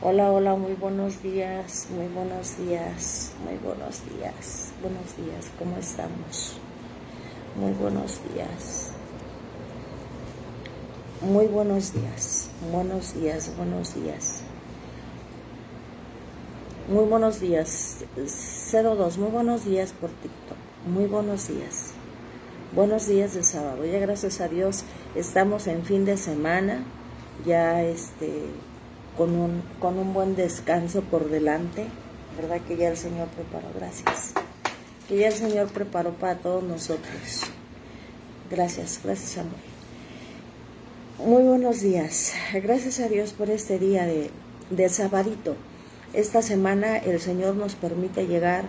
Hola, hola, muy buenos días, muy buenos días, muy buenos días, buenos días, ¿cómo estamos? Muy buenos días, muy buenos días, buenos días, buenos días, muy buenos días, 02, muy buenos días por TikTok, muy buenos días de sábado, ya gracias a Dios estamos en fin de semana, ya con un buen descanso por delante, ¿verdad? Que ya el Señor preparó, gracias. Que ya el Señor preparó para todos nosotros. Gracias, gracias, amor. Muy buenos días. Gracias a Dios por este día de sabadito. Esta semana el Señor nos permite llegar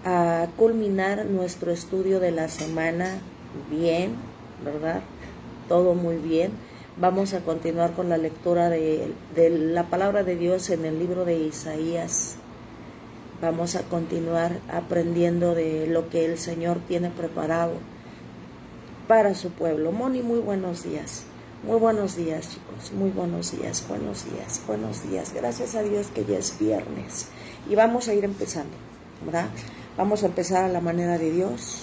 a culminar nuestro estudio de la semana bien, ¿verdad? Todo muy bien. Vamos a continuar con la lectura de la palabra de Dios en el libro de Isaías. Vamos a continuar aprendiendo de lo que el Señor tiene preparado para su pueblo. Moni, muy buenos días. Muy buenos días, chicos. Muy buenos días, buenos días, buenos días. Gracias a Dios que ya es viernes. Y vamos a ir empezando, ¿verdad? Vamos a empezar a la manera de Dios,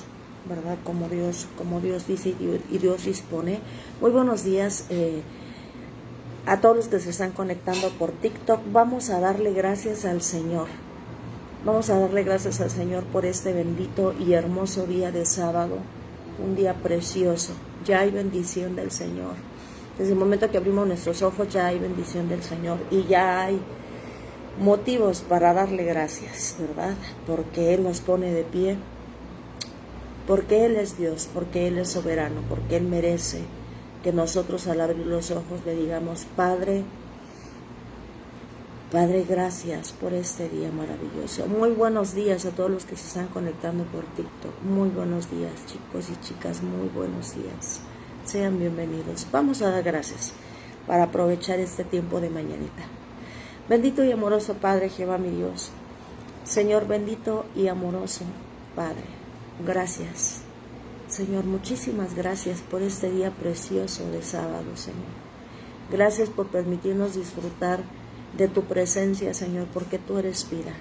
¿verdad? Como Dios dice y Dios dispone. Muy buenos días a todos los que se están conectando por TikTok. Vamos a darle gracias al Señor. Vamos a darle gracias al Señor por este bendito y hermoso día de sábado. Un día precioso. Ya hay bendición del Señor. Desde el momento que abrimos nuestros ojos ya hay bendición del Señor. Y ya hay motivos para darle gracias, ¿verdad? Porque Él nos pone de pie. Porque Él es Dios, porque Él es soberano, porque Él merece que nosotros al abrir los ojos le digamos: Padre, gracias por este día maravilloso. Muy buenos días a todos los que se están conectando por TikTok. Muy buenos días, chicos y chicas, muy buenos días. Sean bienvenidos. Vamos a dar gracias para aprovechar este tiempo de mañanita. Bendito y amoroso Padre Jehová mi Dios. Señor bendito y amoroso Padre, gracias. Señor, muchísimas gracias por este día precioso de sábado, Señor. Gracias por permitirnos disfrutar de tu presencia, Señor, porque tú eres vida.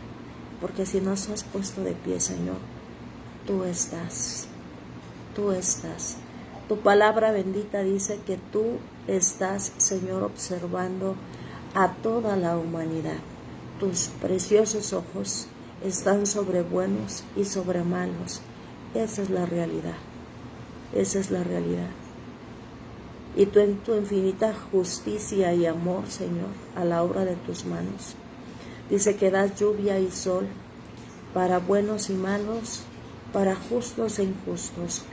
Porque si nos has puesto de pie, Señor, tú estás. Tú estás. Tu palabra bendita dice que tú estás, Señor, observando a toda la humanidad. Tus preciosos ojos están sobre buenos y sobre malos. Esa es la realidad. Esa es la realidad. Y tú en tu infinita justicia y amor, Señor, a la obra de tus manos. Dice que das lluvia y sol para buenos y malos, para justos e injustos.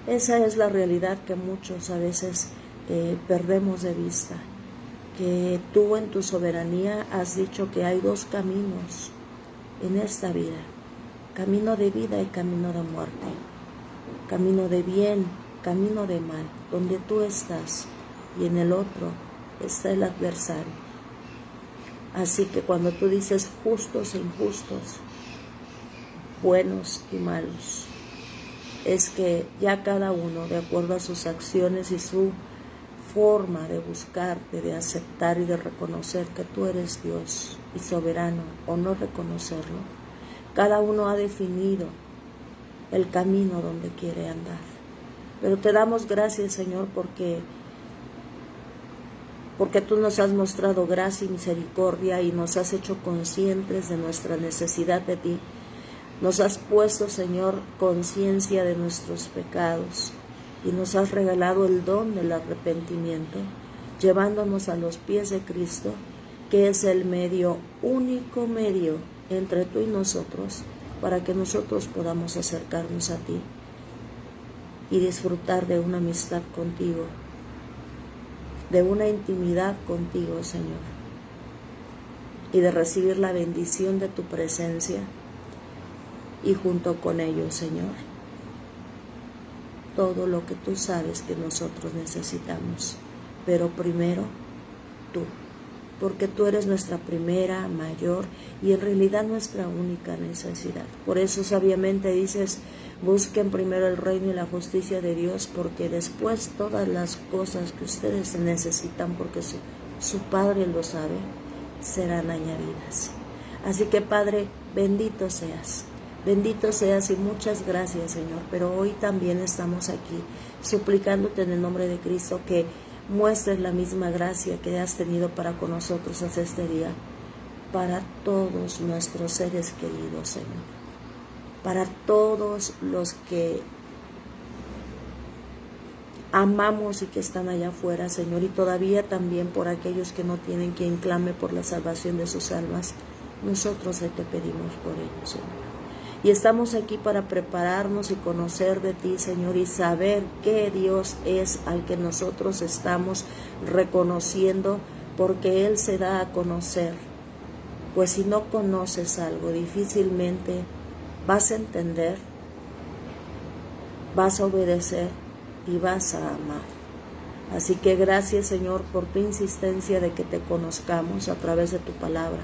Esa es la realidad que muchos a veces perdemos de vista. Que tú en tu soberanía has dicho que hay dos caminos en esta vida. Camino de vida y camino de muerte. Camino de bien, camino de mal, donde tú estás y en el otro está el adversario. Así que cuando tú dices justos e injustos, buenos y malos, es que ya cada uno, de acuerdo a sus acciones y su forma de buscarte, de aceptar y de reconocer que tú eres Dios y soberano, o no reconocerlo, cada uno ha definido el camino donde quiere andar. Pero te damos gracias, Señor, porque tú nos has mostrado gracia y misericordia y nos has hecho conscientes de nuestra necesidad de ti. Nos has puesto, Señor, conciencia de nuestros pecados y nos has regalado el don del arrepentimiento, llevándonos a los pies de Cristo, que es el único medio entre tú y nosotros, para que nosotros podamos acercarnos a ti y disfrutar de una amistad contigo, de una intimidad contigo, Señor, y de recibir la bendición de tu presencia, y junto con ello, Señor, todo lo que tú sabes que nosotros necesitamos, pero primero tú, porque tú eres nuestra primera, mayor y en realidad nuestra única necesidad. Por eso sabiamente dices: busquen primero el reino y la justicia de Dios, porque después todas las cosas que ustedes necesitan, porque su Padre lo sabe, serán añadidas. Así que Padre, bendito seas y muchas gracias, Señor. Pero hoy también estamos aquí suplicándote en el nombre de Cristo que muestres la misma gracia que has tenido para con nosotros hasta este día, para todos nuestros seres queridos, Señor, para todos los que amamos y que están allá afuera, Señor, y todavía también por aquellos que no tienen quien clame por la salvación de sus almas. Nosotros te pedimos por ellos, Señor. Y estamos aquí para prepararnos y conocer de ti, Señor, y saber qué Dios es al que nosotros estamos reconociendo, porque Él se da a conocer. Pues si no conoces algo, difícilmente vas a entender, vas a obedecer y vas a amar. Así que gracias, Señor, por tu insistencia de que te conozcamos a través de tu palabra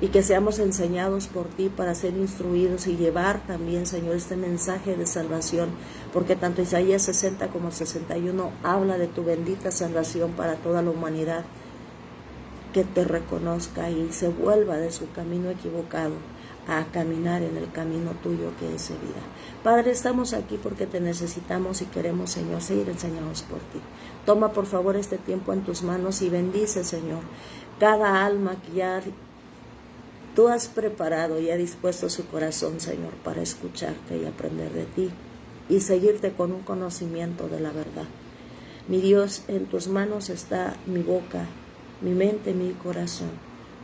y que seamos enseñados por ti para ser instruidos y llevar también, Señor, este mensaje de salvación, porque tanto Isaías 60 como 61 habla de tu bendita salvación para toda la humanidad, que te reconozca y se vuelva de su camino equivocado a caminar en el camino tuyo que es de vida. Padre, estamos aquí porque te necesitamos y queremos, Señor, seguir enseñados por ti. Toma por favor este tiempo en tus manos y bendice, Señor, cada alma que ya tú has preparado y ha dispuesto su corazón, Señor, para escucharte y aprender de ti y seguirte con un conocimiento de la verdad. Mi Dios, en tus manos está mi boca, mi mente, mi corazón,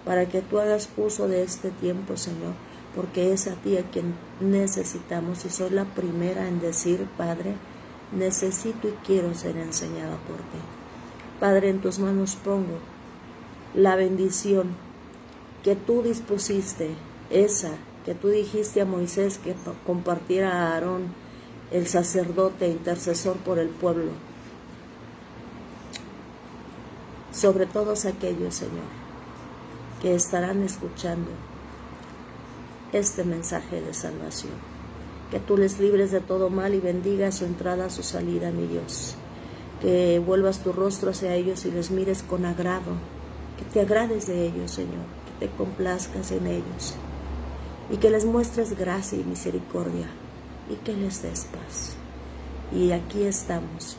para que tú hagas uso de este tiempo, Señor, porque es a ti a quien necesitamos y soy la primera en decir, Padre, necesito y quiero ser enseñada por ti. Padre, en tus manos pongo la bendición que tú dispusiste, esa que tú dijiste a Moisés que compartiera a Aarón, el sacerdote intercesor por el pueblo, sobre todos aquellos, Señor, que estarán escuchando este mensaje de salvación. Que tú les libres de todo mal y bendiga su entrada, su salida, mi Dios. Que vuelvas tu rostro hacia ellos y les mires con agrado. Que te agrades de ellos, Señor. Que te complazcas en ellos. Y que les muestres gracia y misericordia. Y que les des paz. Y aquí estamos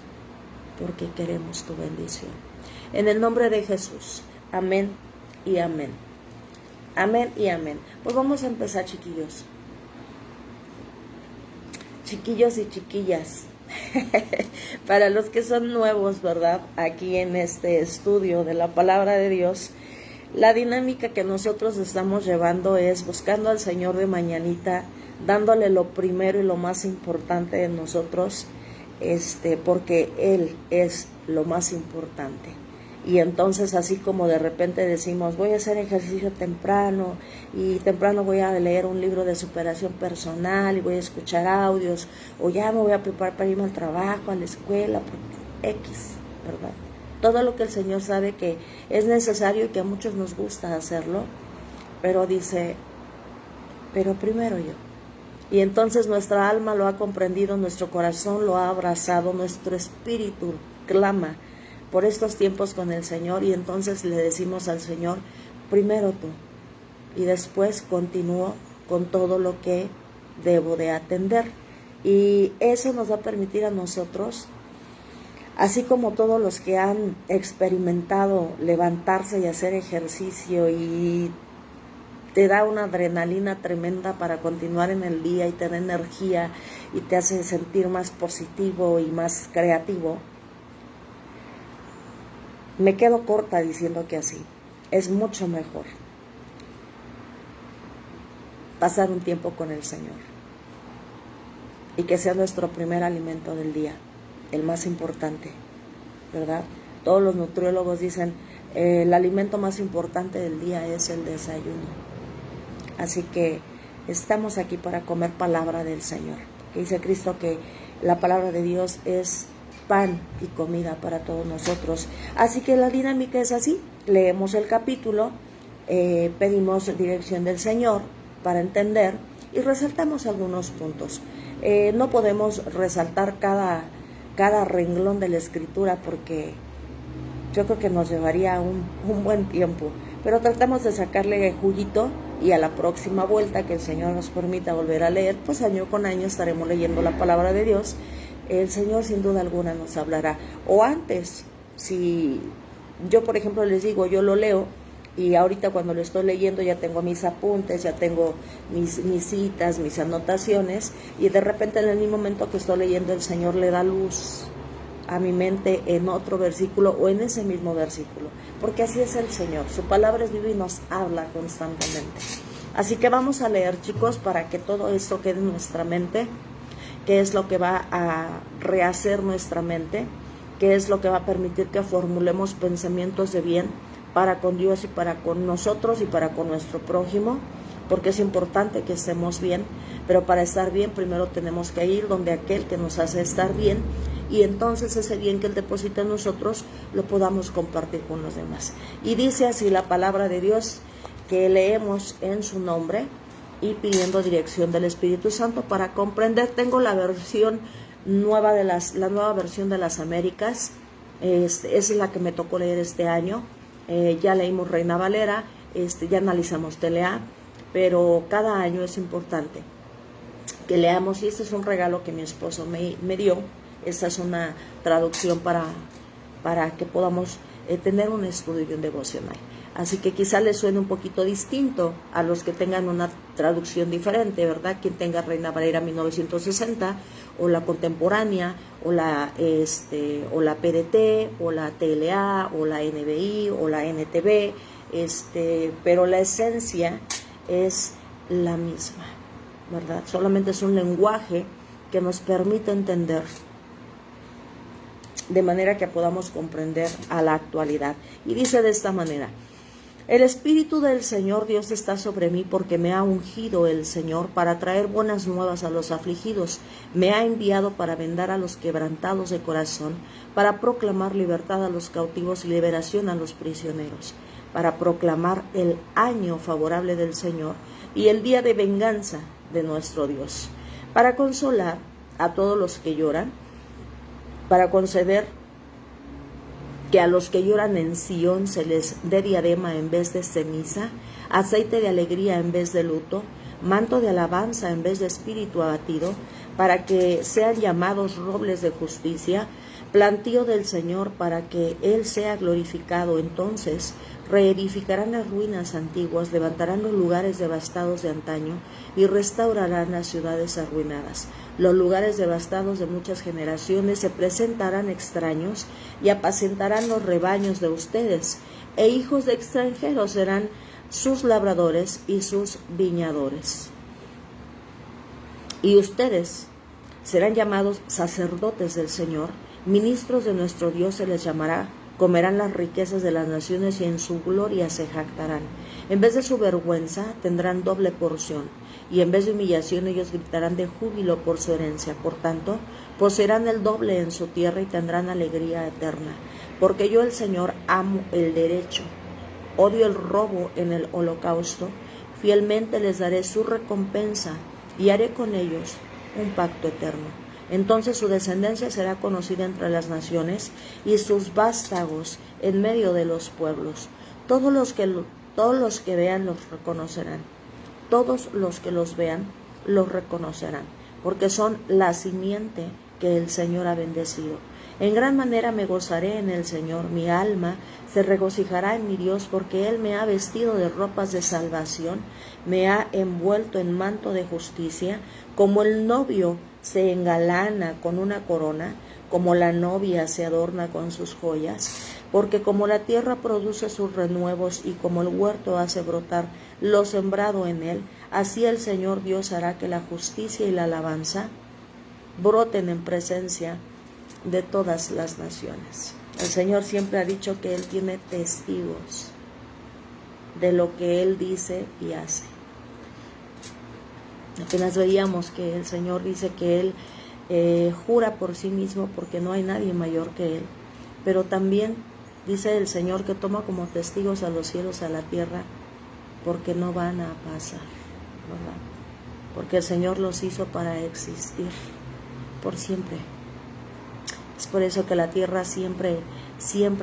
porque queremos tu bendición. En el nombre de Jesús. Amén y amén. Amén y amén. Pues vamos a empezar, chiquillos. Chiquillos y chiquillas. Para los que son nuevos, ¿verdad? Aquí en este estudio de la palabra de Dios, la dinámica que nosotros estamos llevando es buscando al Señor de mañanita, dándole lo primero y lo más importante de nosotros, porque Él es lo más importante. Y entonces así como de repente decimos, voy a hacer ejercicio temprano y temprano voy a leer un libro de superación personal y voy a escuchar audios, o ya me voy a preparar para irme al trabajo, a la escuela, X, ¿verdad? Todo lo que el Señor sabe que es necesario y que a muchos nos gusta hacerlo, pero dice, pero primero yo. Y entonces nuestra alma lo ha comprendido, nuestro corazón lo ha abrazado, nuestro espíritu clama por estos tiempos con el Señor, y entonces le decimos al Señor, primero tú, y después continúo con todo lo que debo de atender. Y eso nos va a permitir a nosotros, así como todos los que han experimentado levantarse y hacer ejercicio y te da una adrenalina tremenda para continuar en el día y te da energía y te hace sentir más positivo y más creativo, me quedo corta diciendo que así es mucho mejor pasar un tiempo con el Señor y que sea nuestro primer alimento del día, el más importante, ¿verdad? Todos los nutriólogos dicen el alimento más importante del día es el desayuno. Así que estamos aquí para comer palabra del Señor, que dice Cristo que la palabra de Dios es pan y comida para todos nosotros. Así que la dinámica es así: leemos el capítulo, pedimos dirección del Señor para entender y resaltamos algunos puntos. No podemos resaltar cada renglón de la Escritura porque yo creo que nos llevaría un buen tiempo, pero tratamos de sacarle juguito y a la próxima vuelta que el Señor nos permita volver a leer, pues año con año estaremos leyendo la palabra de Dios. El Señor sin duda alguna nos hablará. O antes, si yo por ejemplo les digo, yo lo leo y ahorita cuando lo estoy leyendo ya tengo mis apuntes, ya tengo mis citas, mis anotaciones, y de repente en el mismo momento que estoy leyendo el Señor le da luz a mi mente en otro versículo o en ese mismo versículo, porque así es el Señor, su palabra es viva y nos habla constantemente. Así que vamos a leer, chicos, para que todo esto quede en nuestra mente, qué es lo que va a rehacer nuestra mente, qué es lo que va a permitir que formulemos pensamientos de bien para con Dios y para con nosotros y para con nuestro prójimo, porque es importante que estemos bien, pero para estar bien primero tenemos que ir donde aquel que nos hace estar bien, y entonces ese bien que Él deposita en nosotros lo podamos compartir con los demás. Y dice así la palabra de Dios, que leemos en su nombre y pidiendo dirección del Espíritu Santo para comprender. Tengo la versión nueva de la nueva versión de las Américas, es la que me tocó leer este año. Ya leímos Reina Valera, ya analizamos TLA, pero cada año es importante que leamos, y este es un regalo que mi esposo me dio. Esta es una traducción para que podamos tener un estudio y un devocional. Así que quizá les suene un poquito distinto a los que tengan una traducción diferente, ¿verdad? Quien tenga Reina Valera 1960, o la contemporánea, o la PDT, o la TLA, o la NBI, o la NTV, pero la esencia es la misma, ¿verdad? Solamente es un lenguaje que nos permite entender de manera que podamos comprender a la actualidad. Y dice de esta manera: el Espíritu del Señor Dios está sobre mí, porque me ha ungido el Señor para traer buenas nuevas a los afligidos. Me ha enviado para vendar a los quebrantados de corazón, para proclamar libertad a los cautivos y liberación a los prisioneros, para proclamar el año favorable del Señor y el día de venganza de nuestro Dios, para consolar a todos los que lloran, para conceder que a los que lloran en Sión se les dé diadema en vez de ceniza, aceite de alegría en vez de luto, manto de alabanza en vez de espíritu abatido, para que sean llamados robles de justicia, plantío del Señor para que Él sea glorificado. Entonces reedificarán las ruinas antiguas, levantarán los lugares devastados de antaño y restaurarán las ciudades arruinadas. Los lugares devastados de muchas generaciones se presentarán extraños y apacentarán los rebaños de ustedes, e hijos de extranjeros serán sus labradores y sus viñadores. Y ustedes serán llamados sacerdotes del Señor, ministros de nuestro Dios se les llamará. Comerán las riquezas de las naciones y en su gloria se jactarán. En vez de su vergüenza tendrán doble porción, y en vez de humillación ellos gritarán de júbilo por su herencia. Por tanto, poseerán el doble en su tierra y tendrán alegría eterna. Porque yo, el Señor, amo el derecho, odio el robo en el holocausto. Fielmente les daré su recompensa y haré con ellos un pacto eterno. Entonces su descendencia será conocida entre las naciones y sus vástagos en medio de los pueblos. Todos los que vean los reconocerán. Todos los que los vean los reconocerán, porque son la simiente que el Señor ha bendecido. En gran manera me gozaré en el Señor, mi alma se regocijará en mi Dios, porque Él me ha vestido de ropas de salvación, me ha envuelto en manto de justicia, como el novio se engalana con una corona, como la novia se adorna con sus joyas, porque como la tierra produce sus renuevos y como el huerto hace brotar lo sembrado en él, así el Señor Dios hará que la justicia y la alabanza broten en presencia de todas las naciones. El Señor siempre ha dicho que Él tiene testigos de lo que Él dice y hace. Apenas veíamos que el Señor dice que Él jura por sí mismo porque no hay nadie mayor que Él. Pero también dice el Señor que toma como testigos a los cielos, a la tierra, porque no van a pasar, ¿verdad? Porque el Señor los hizo para existir por siempre. Es por eso que la tierra siempre,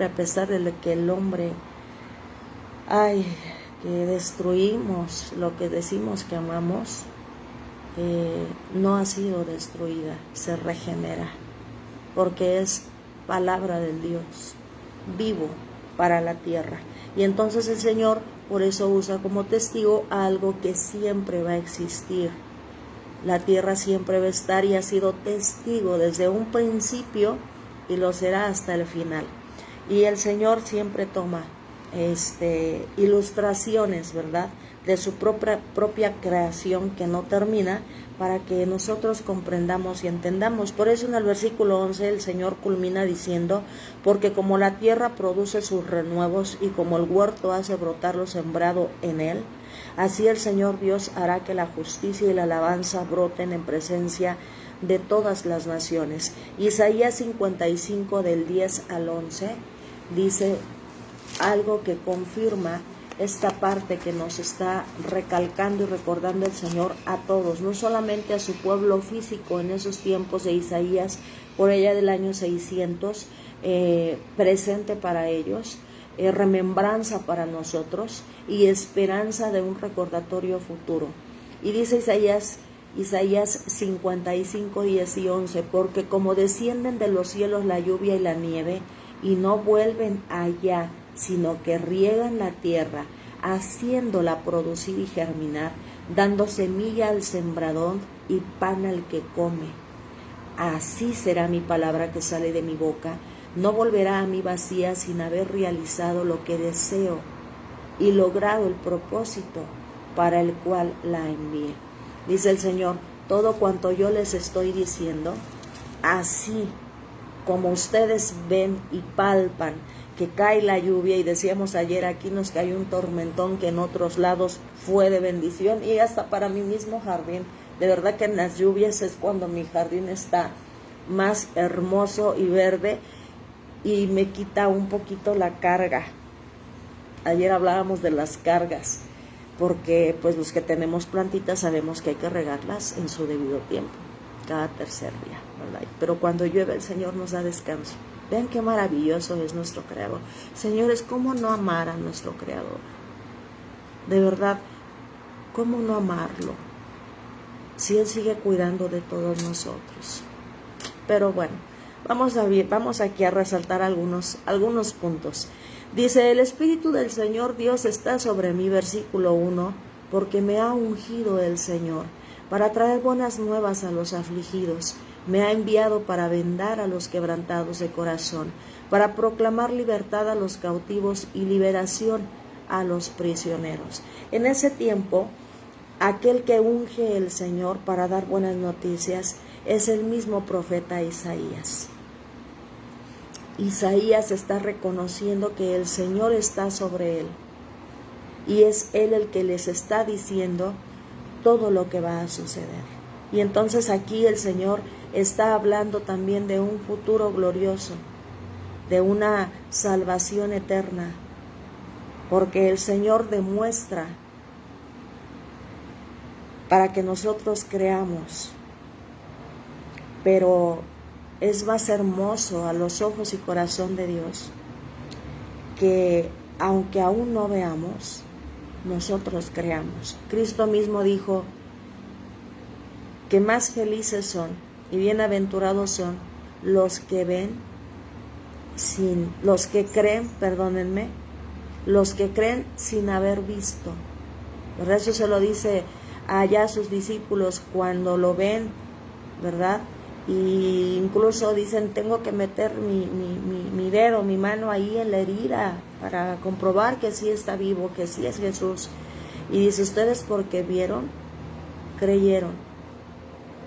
a pesar de que el hombre Ay, que destruimos lo que decimos que amamos, no ha sido destruida, se regenera, porque es palabra del Dios, vivo para la tierra. Y entonces el Señor por eso usa como testigo algo que siempre va a existir. La tierra siempre va a estar y ha sido testigo desde un principio y lo será hasta el final. Y el Señor siempre toma ilustraciones, ¿verdad?, de su propia creación que no termina, para que nosotros comprendamos y entendamos. Por eso en el versículo 11 el Señor culmina diciendo: porque como la tierra produce sus renuevos y como el huerto hace brotar lo sembrado en él, así el Señor Dios hará que la justicia y la alabanza broten en presencia de todas las naciones. Isaías 55 del 10 al 11 dice algo que confirma esta parte que nos está recalcando y recordando el Señor a todos, no solamente a su pueblo físico en esos tiempos de Isaías, por allá del año 600, presente para ellos, remembranza para nosotros y esperanza de un recordatorio futuro. Y dice Isaías 55, 10 y 11, porque como descienden de los cielos la lluvia y la nieve, y no vuelven allá, sino que riegan la tierra, haciéndola producir y germinar, dando semilla al sembrador y pan al que come. Así será mi palabra que sale de mi boca, no volverá a mí vacía sin haber realizado lo que deseo y logrado el propósito para el cual la envié. Dice el Señor: todo cuanto yo les estoy diciendo, así como ustedes ven y palpan que cae la lluvia, y decíamos ayer, aquí nos cayó un tormentón que en otros lados fue de bendición, y hasta para mi mismo jardín. De verdad que en las lluvias es cuando mi jardín está más hermoso y verde, y me quita un poquito la carga. Ayer hablábamos de las cargas, porque pues los que tenemos plantitas sabemos que hay que regarlas en su debido tiempo, cada tercer día, ¿verdad? Pero cuando llueve el Señor nos da descanso. Vean qué maravilloso es nuestro Creador. Señores, ¿cómo no amar a nuestro Creador? De verdad, ¿cómo no amarlo? Si Él sigue cuidando de todos nosotros. Pero bueno, vamos aquí a resaltar algunos puntos. Dice: el Espíritu del Señor Dios está sobre mí, versículo 1, porque me ha ungido el Señor para traer buenas nuevas a los afligidos. Me ha enviado para vendar a los quebrantados de corazón, para proclamar libertad a los cautivos y liberación a los prisioneros. En ese tiempo, aquel que unge el Señor para dar buenas noticias es el mismo profeta Isaías. Isaías está reconociendo que el Señor está sobre él, y es él el que les está diciendo todo lo que va a suceder. Y entonces aquí el Señor está hablando también de un futuro glorioso, de una salvación eterna, porque el Señor demuestra para que nosotros creamos. Pero es más hermoso a los ojos y corazón de Dios que, aunque aún no veamos, nosotros creamos. Cristo mismo dijo que más felices son y bienaventurados son los que creen, los que creen sin haber visto. ¿Verdad? Eso se lo dice allá a sus discípulos cuando lo ven, ¿verdad? Y incluso dicen: tengo que meter mi dedo, mi mano ahí en la herida para comprobar que sí está vivo, que sí es Jesús. Y dice: ustedes porque vieron, creyeron.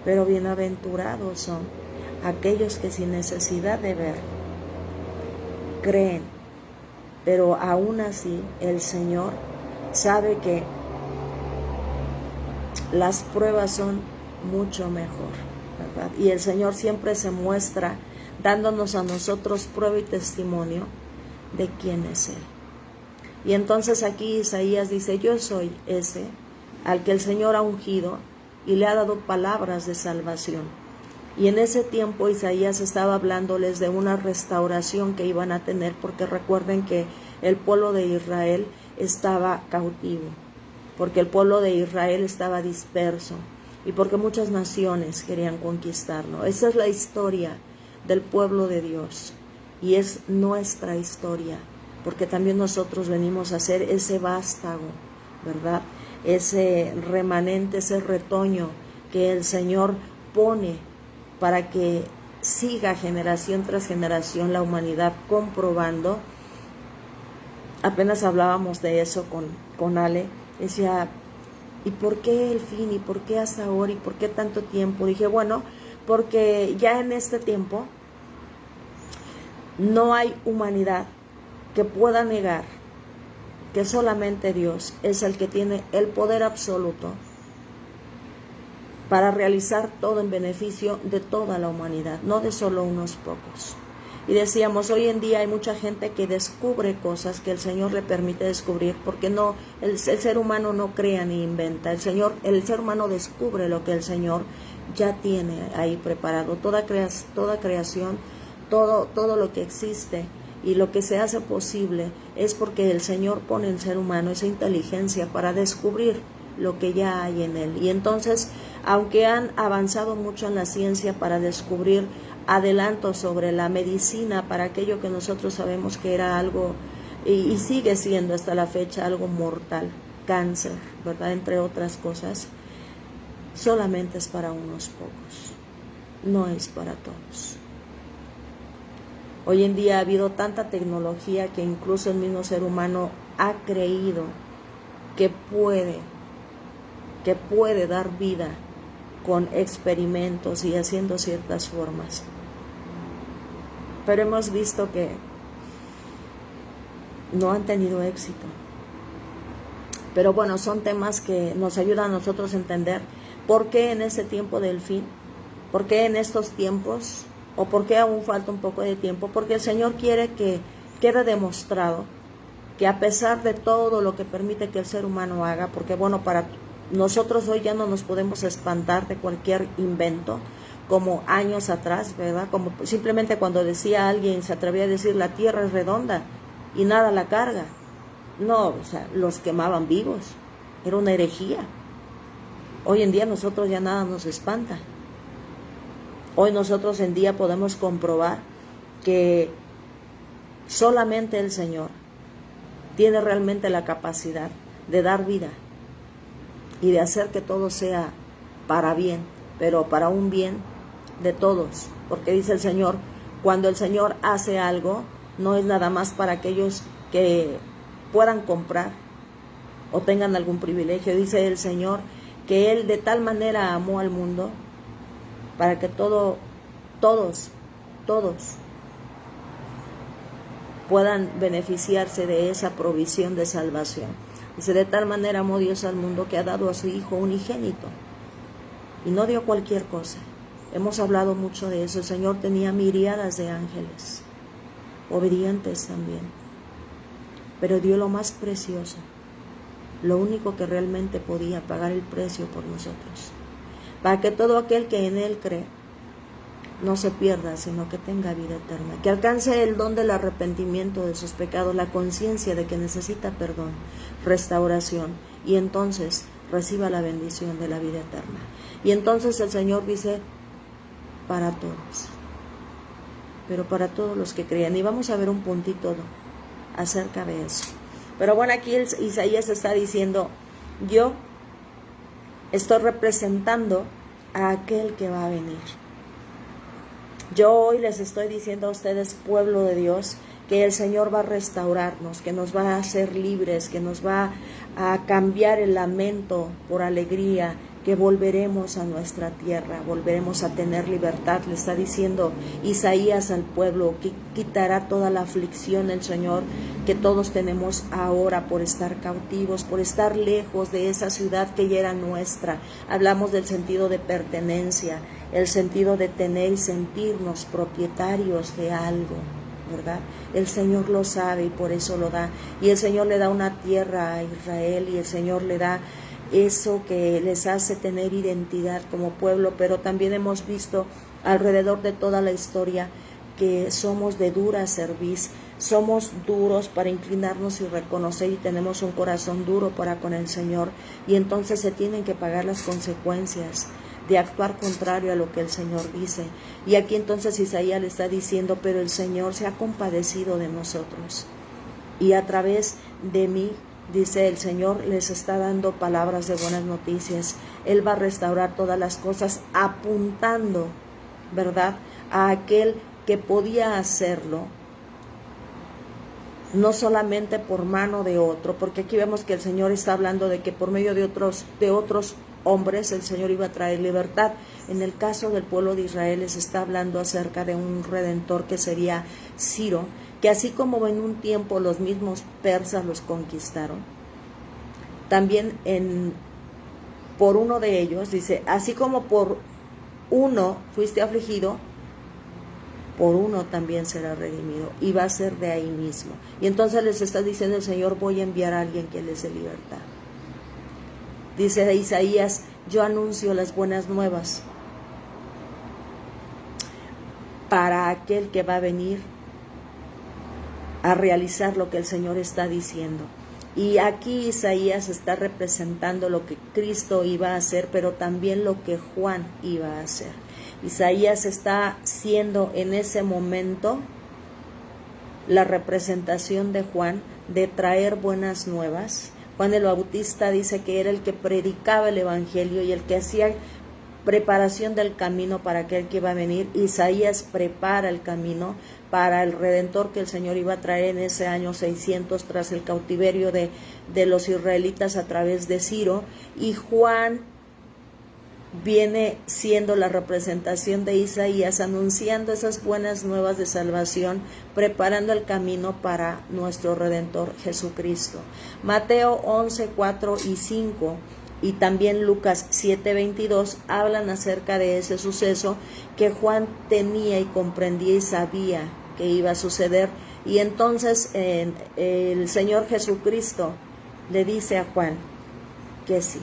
Pero bienaventurados son aquellos que sin necesidad de ver, creen. Pero aún así el Señor sabe que las pruebas son mucho mejor, ¿verdad? Y el Señor siempre se muestra dándonos a nosotros prueba y testimonio de quién es Él. Y entonces aquí Isaías dice: yo soy ese al que el Señor ha ungido y le ha dado palabras de salvación. Y en ese tiempo Isaías estaba hablándoles de una restauración que iban a tener, porque recuerden que el pueblo de Israel estaba cautivo, porque el pueblo de Israel estaba disperso y porque muchas naciones querían conquistarlo. Esa es la historia del pueblo de Dios y es nuestra historia, porque también nosotros venimos a ser ese vástago, ¿verdad? Ese remanente, ese retoño que el Señor pone para que siga generación tras generación la humanidad comprobando. Apenas hablábamos de eso con Ale, decía, ¿y por qué el fin? ¿Y por qué hasta ahora? ¿Y por qué tanto tiempo? Dije, bueno, porque ya en este tiempo no hay humanidad que pueda negar que solamente Dios es el que tiene el poder absoluto para realizar todo en beneficio de toda la humanidad, no de solo unos pocos. Y decíamos, hoy en día hay mucha gente que descubre cosas que el Señor le permite descubrir, porque no, el ser humano no crea ni inventa, el ser humano descubre lo que el Señor ya tiene ahí preparado. Toda creación, todo lo que existe y lo que se hace posible es porque el Señor pone en el ser humano esa inteligencia para descubrir lo que ya hay en él. Y entonces, aunque han avanzado mucho en la ciencia para descubrir adelantos sobre la medicina para aquello que nosotros sabemos que era algo, y sigue siendo hasta la fecha algo mortal, cáncer, ¿verdad? Entre otras cosas, solamente es para unos pocos, no es para todos. Hoy en día ha habido tanta tecnología que incluso el mismo ser humano ha creído que puede dar vida con experimentos y haciendo ciertas formas. Pero hemos visto que no han tenido éxito. Pero bueno, son temas que nos ayudan a nosotros a entender por qué en ese tiempo del fin, por qué en estos tiempos, o por qué aún falta un poco de tiempo, porque el Señor quiere que quede demostrado que a pesar de todo lo que permite que el ser humano haga, porque bueno, para nosotros hoy ya no nos podemos espantar de cualquier invento, como años atrás, ¿verdad? Como simplemente cuando decía alguien, se atrevía a decir la tierra es redonda y nada la carga. No, o sea, los quemaban vivos, era una herejía. Hoy en día nosotros ya nada nos espanta. Hoy nosotros en día podemos comprobar que solamente el Señor tiene realmente la capacidad de dar vida y de hacer que todo sea para bien, pero para un bien de todos, porque dice el Señor, cuando el Señor hace algo, no es nada más para aquellos que puedan comprar o tengan algún privilegio. Dice el Señor que Él de tal manera amó al mundo para que todos puedan beneficiarse de esa provisión de salvación. Dice, de tal manera amó Dios al mundo que ha dado a su Hijo unigénito. Y no dio cualquier cosa. Hemos hablado mucho de eso. El Señor tenía miríadas de ángeles, obedientes también. Pero dio lo más precioso, lo único que realmente podía pagar el precio por nosotros, para que todo aquel que en Él cree no se pierda, sino que tenga vida eterna, que alcance el don del arrepentimiento de sus pecados, la conciencia de que necesita perdón, restauración, y entonces reciba la bendición de la vida eterna. Y entonces el Señor dice, para todos, pero para todos los que crean. Y vamos a ver un puntito acerca de eso. Pero bueno, aquí Isaías está diciendo, yo estoy representando a aquel que va a venir. Yo hoy les estoy diciendo a ustedes, pueblo de Dios, que el Señor va a restaurarnos, que nos va a hacer libres, que nos va a cambiar el lamento por alegría, que volveremos a nuestra tierra, volveremos a tener libertad. Le está diciendo Isaías al pueblo que quitará toda la aflicción el Señor que todos tenemos ahora por estar cautivos, por estar lejos de esa ciudad que ya era nuestra. Hablamos del sentido de pertenencia, el sentido de tener y sentirnos propietarios de algo, ¿verdad? El Señor lo sabe y por eso lo da. Y el Señor le da una tierra a Israel y el Señor le da eso que les hace tener identidad como pueblo, pero también hemos visto alrededor de toda la historia que somos de dura cerviz, somos duros para inclinarnos y reconocer, y tenemos un corazón duro para con el Señor, y entonces se tienen que pagar las consecuencias de actuar contrario a lo que el Señor dice. Y aquí entonces Isaías le está diciendo, pero el Señor se ha compadecido de nosotros, y a través de mí, dice el Señor, les está dando palabras de buenas noticias. Él va a restaurar todas las cosas, apuntando, ¿verdad?, a aquel que podía hacerlo, no solamente por mano de otro, porque aquí vemos que el Señor está hablando de que por medio de otros hombres el Señor iba a traer libertad. En el caso del pueblo de Israel les está hablando acerca de un redentor que sería Ciro, que así como en un tiempo los mismos persas los conquistaron, también por uno de ellos, dice, así como por uno fuiste afligido, por uno también será redimido, y va a ser de ahí mismo. Y entonces les está diciendo el Señor, voy a enviar a alguien que les dé libertad. Dice Isaías, yo anuncio las buenas nuevas para aquel que va a venir a realizar lo que el Señor está diciendo. Y aquí Isaías está representando lo que Cristo iba a hacer, pero también lo que Juan iba a hacer. Isaías está siendo en ese momento la representación de Juan, de traer buenas nuevas. Juan el Bautista dice que era el que predicaba el Evangelio y el que hacía preparación del camino para aquel que iba a venir. Isaías prepara el camino para el Redentor que el Señor iba a traer en ese año 600 tras el cautiverio de los israelitas a través de Ciro. Y Juan viene siendo la representación de Isaías, anunciando esas buenas nuevas de salvación, preparando el camino para nuestro Redentor Jesucristo. Mateo 11, 4 y 5 y también Lucas 7, 22 hablan acerca de ese suceso que Juan tenía y comprendía y sabía que iba a suceder. Y entonces el Señor Jesucristo le dice a Juan que sí.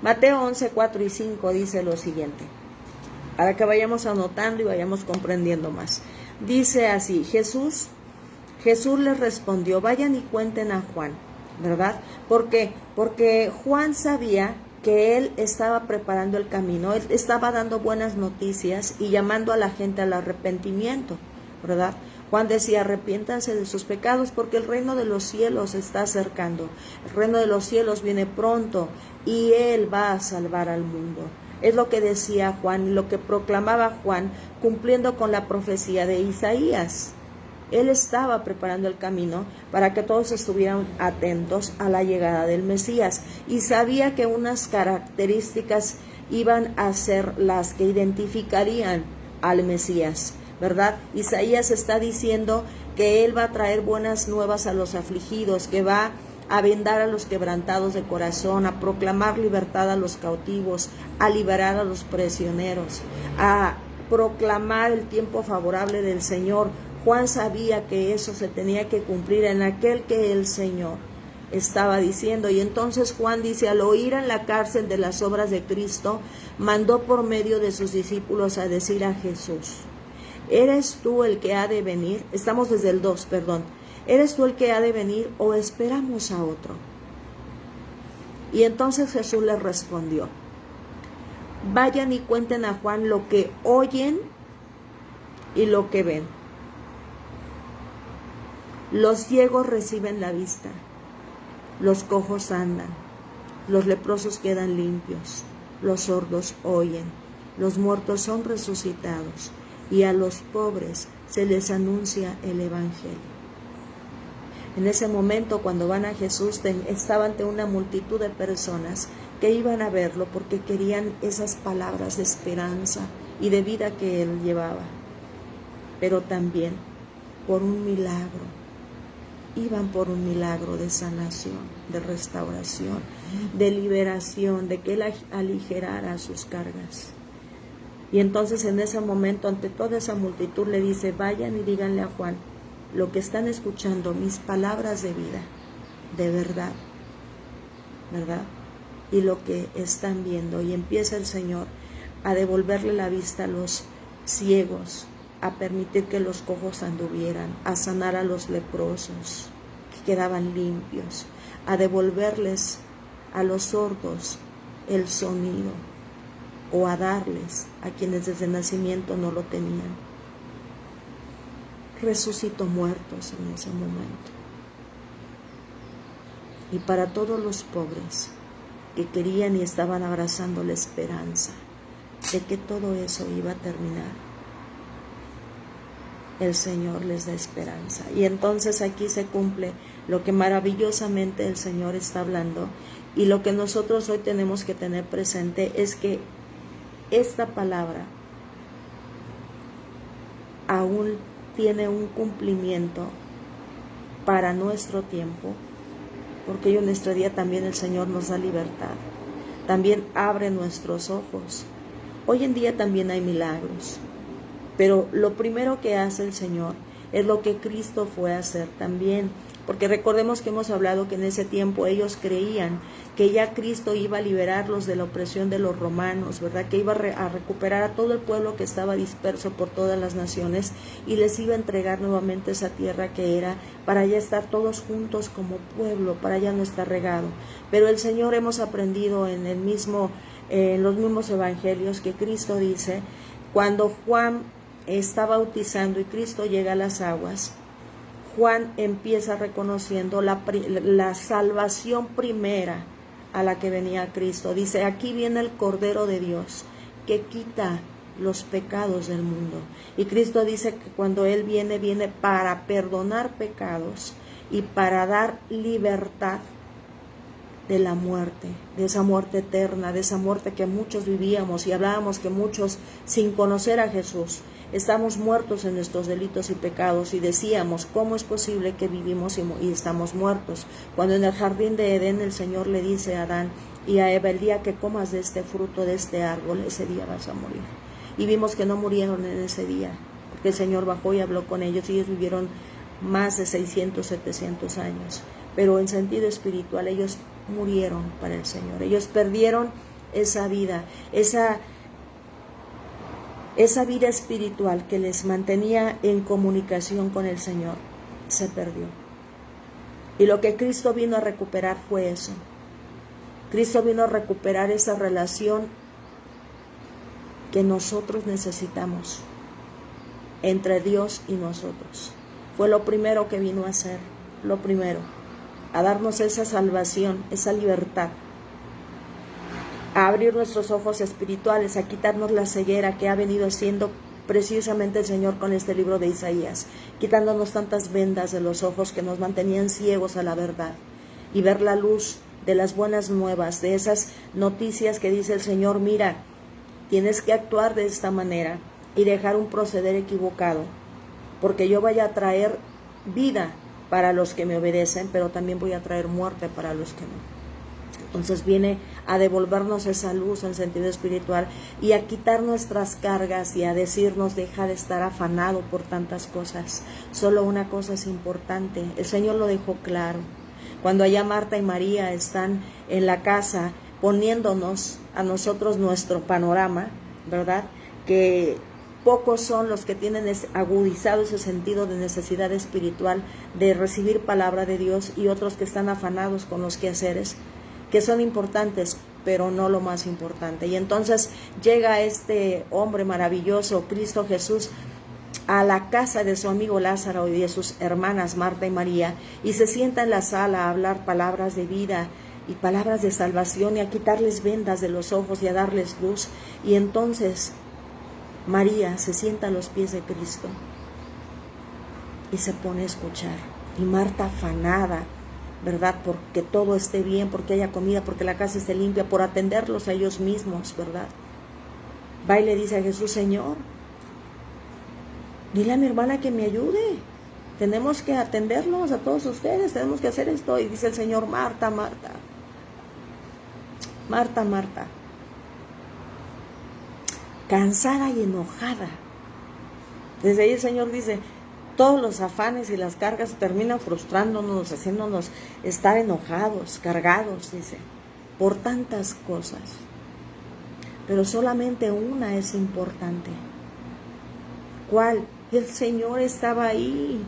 Mateo 11, 4 y 5 dice lo siguiente, para que vayamos anotando y vayamos comprendiendo más. Dice así, Jesús les respondió, vayan y cuenten a Juan, ¿verdad? ¿Por qué? Porque Juan sabía que él estaba preparando el camino, él estaba dando buenas noticias y llamando a la gente al arrepentimiento, ¿verdad? Juan decía, arrepiéntanse de sus pecados porque el reino de los cielos se está acercando. El reino de los cielos viene pronto y Él va a salvar al mundo. Es lo que decía Juan, lo que proclamaba Juan, cumpliendo con la profecía de Isaías. Él estaba preparando el camino para que todos estuvieran atentos a la llegada del Mesías y sabía que unas características iban a ser las que identificarían al Mesías, ¿verdad? Isaías está diciendo que Él va a traer buenas nuevas a los afligidos, que va a vendar a los quebrantados de corazón, a proclamar libertad a los cautivos, a liberar a los prisioneros, a proclamar el tiempo favorable del Señor. Juan sabía que eso se tenía que cumplir en aquel que el Señor estaba diciendo. Y entonces Juan dice, al oír en la cárcel de las obras de Cristo, mandó por medio de sus discípulos a decir a Jesús, ¿eres tú el que ha de venir? Estamos desde el 2, perdón. ¿Eres tú el que ha de venir o esperamos a otro? Y entonces Jesús les respondió, vayan y cuenten a Juan lo que oyen y lo que ven. Los ciegos reciben la vista, los cojos andan, los leprosos quedan limpios, los sordos oyen, los muertos son resucitados y a los pobres se les anuncia el Evangelio. En ese momento, cuando van a Jesús, estaba ante una multitud de personas que iban a verlo porque querían esas palabras de esperanza y de vida que él llevaba. Pero también por un milagro, iban por un milagro de sanación, de restauración, de liberación, de que él aligerara sus cargas. Y entonces en ese momento, ante toda esa multitud, le dice, vayan y díganle a Juan, lo que están escuchando, mis palabras de vida, de verdad, ¿verdad? Y lo que están viendo. Y empieza el Señor a devolverle la vista a los ciegos, a permitir que los cojos anduvieran, a sanar a los leprosos que quedaban limpios, a devolverles a los sordos el sonido, o a darles a quienes desde el nacimiento no lo tenían. Resucitó muertos en ese momento. Y para todos los pobres que querían y estaban abrazando la esperanza de que todo eso iba a terminar, el Señor les da esperanza. Y entonces aquí se cumple lo que maravillosamente el Señor está hablando, y lo que nosotros hoy tenemos que tener presente es que esta palabra aún tiene un cumplimiento para nuestro tiempo, porque hoy en nuestro día también el Señor nos da libertad, también abre nuestros ojos. Hoy en día también hay milagros, pero lo primero que hace el Señor es lo que Cristo fue a hacer también, porque recordemos que hemos hablado que en ese tiempo ellos creían que ya Cristo iba a liberarlos de la opresión de los romanos, ¿verdad? Que iba a recuperar a todo el pueblo que estaba disperso por todas las naciones y les iba a entregar nuevamente esa tierra que era para ya estar todos juntos como pueblo, para ya no estar regado. Pero el Señor, hemos aprendido en los mismos evangelios que Cristo dice, cuando Juan está bautizando y Cristo llega a las aguas, Juan empieza reconociendo la salvación primera a la que venía Cristo. Dice, aquí viene el Cordero de Dios que quita los pecados del mundo. Y Cristo dice que cuando Él viene para perdonar pecados y para dar libertad de la muerte, de esa muerte eterna, de esa muerte que muchos vivíamos, y hablábamos que muchos, sin conocer a Jesús, estamos muertos en nuestros delitos y pecados, y decíamos, ¿cómo es posible que vivimos y estamos muertos? Cuando en el jardín de Edén el Señor le dice a Adán y a Eva, el día que comas de este fruto, de este árbol, ese día vas a morir. Y vimos que no murieron en ese día, porque el Señor bajó y habló con ellos, y ellos vivieron más de 600, 700 años. Pero en sentido espiritual ellos murieron para el Señor. Ellos perdieron esa vida, esa vida espiritual que les mantenía en comunicación con el Señor, se perdió. Y lo que Cristo vino a recuperar fue eso. Cristo vino a recuperar esa relación que nosotros necesitamos entre Dios y nosotros. Fue lo primero que vino a hacer, lo primero, a darnos esa salvación, esa libertad, a abrir nuestros ojos espirituales, a quitarnos la ceguera que ha venido haciendo precisamente el Señor con este libro de Isaías, quitándonos tantas vendas de los ojos que nos mantenían ciegos a la verdad, y ver la luz de las buenas nuevas, de esas noticias que dice el Señor, mira, tienes que actuar de esta manera y dejar un proceder equivocado, porque yo voy a traer vida para los que me obedecen, pero también voy a traer muerte para los que no. Entonces viene a devolvernos esa luz en sentido espiritual y a quitar nuestras cargas y a decirnos, deja de estar afanado por tantas cosas. Solo una cosa es importante, el Señor lo dejó claro. Cuando allá Marta y María están en la casa poniéndonos a nosotros nuestro panorama, ¿verdad? Que pocos son los que tienen agudizado ese sentido de necesidad espiritual de recibir palabra de Dios, y otros que están afanados con los quehaceres, que son importantes, pero no lo más importante. Y entonces llega este hombre maravilloso, Cristo Jesús, a la casa de su amigo Lázaro y de sus hermanas Marta y María, y se sienta en la sala a hablar palabras de vida y palabras de salvación, y a quitarles vendas de los ojos y a darles luz. Y entonces María se sienta a los pies de Cristo y se pone a escuchar. Y Marta afanada, ¿verdad? Porque todo esté bien, porque haya comida, porque la casa esté limpia, por atenderlos a ellos mismos, ¿verdad? Va y le dice a Jesús, Señor, dile a mi hermana que me ayude. Tenemos que atenderlos a todos ustedes, tenemos que hacer esto. Y dice el Señor, Marta, Marta, Marta, Marta, cansada y enojada. Desde ahí el Señor dice, todos los afanes y las cargas terminan frustrándonos, haciéndonos estar enojados, cargados, dice, por tantas cosas. Pero solamente una es importante. ¿Cuál? El Señor estaba ahí.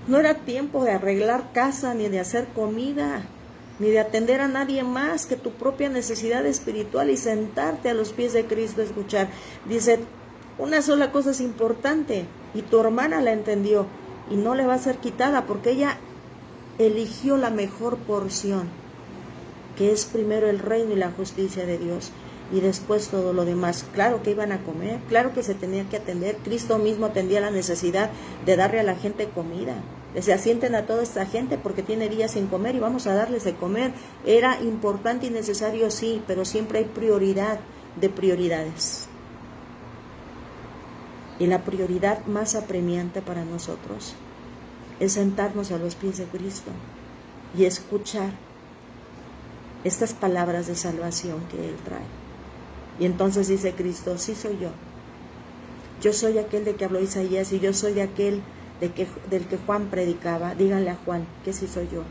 No era tiempo de arreglar casa, ni de hacer comida, ni de atender a nadie más que tu propia necesidad espiritual y sentarte a los pies de Cristo a escuchar. Dice, una sola cosa es importante, y tu hermana la entendió, y no le va a ser quitada, porque ella eligió la mejor porción, que es primero el reino y la justicia de Dios, y después todo lo demás. Claro que iban a comer, claro que se tenía que atender. Cristo mismo atendía la necesidad de darle a la gente comida. Se asienten a toda esta gente porque tiene días sin comer y vamos a darles de comer. Era importante y necesario, sí, pero siempre hay prioridad de prioridades. Y la prioridad más apremiante para nosotros es sentarnos a los pies de Cristo y escuchar estas palabras de salvación que Él trae. Y entonces dice Cristo, sí soy yo. Yo soy aquel de que habló Isaías, y yo soy de aquel del que Juan predicaba. Díganle a Juan que sí soy yo,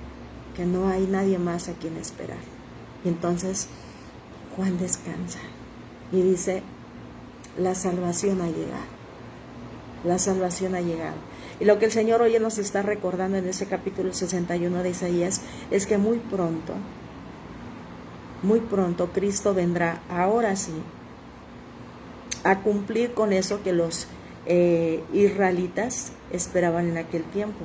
que no hay nadie más a quien esperar. Y entonces Juan descansa y dice, la salvación ha llegado. La salvación ha llegado. Y lo que el Señor hoy nos está recordando en ese capítulo 61 de Isaías es que muy pronto Cristo vendrá, ahora sí, a cumplir con eso que los israelitas esperaban en aquel tiempo.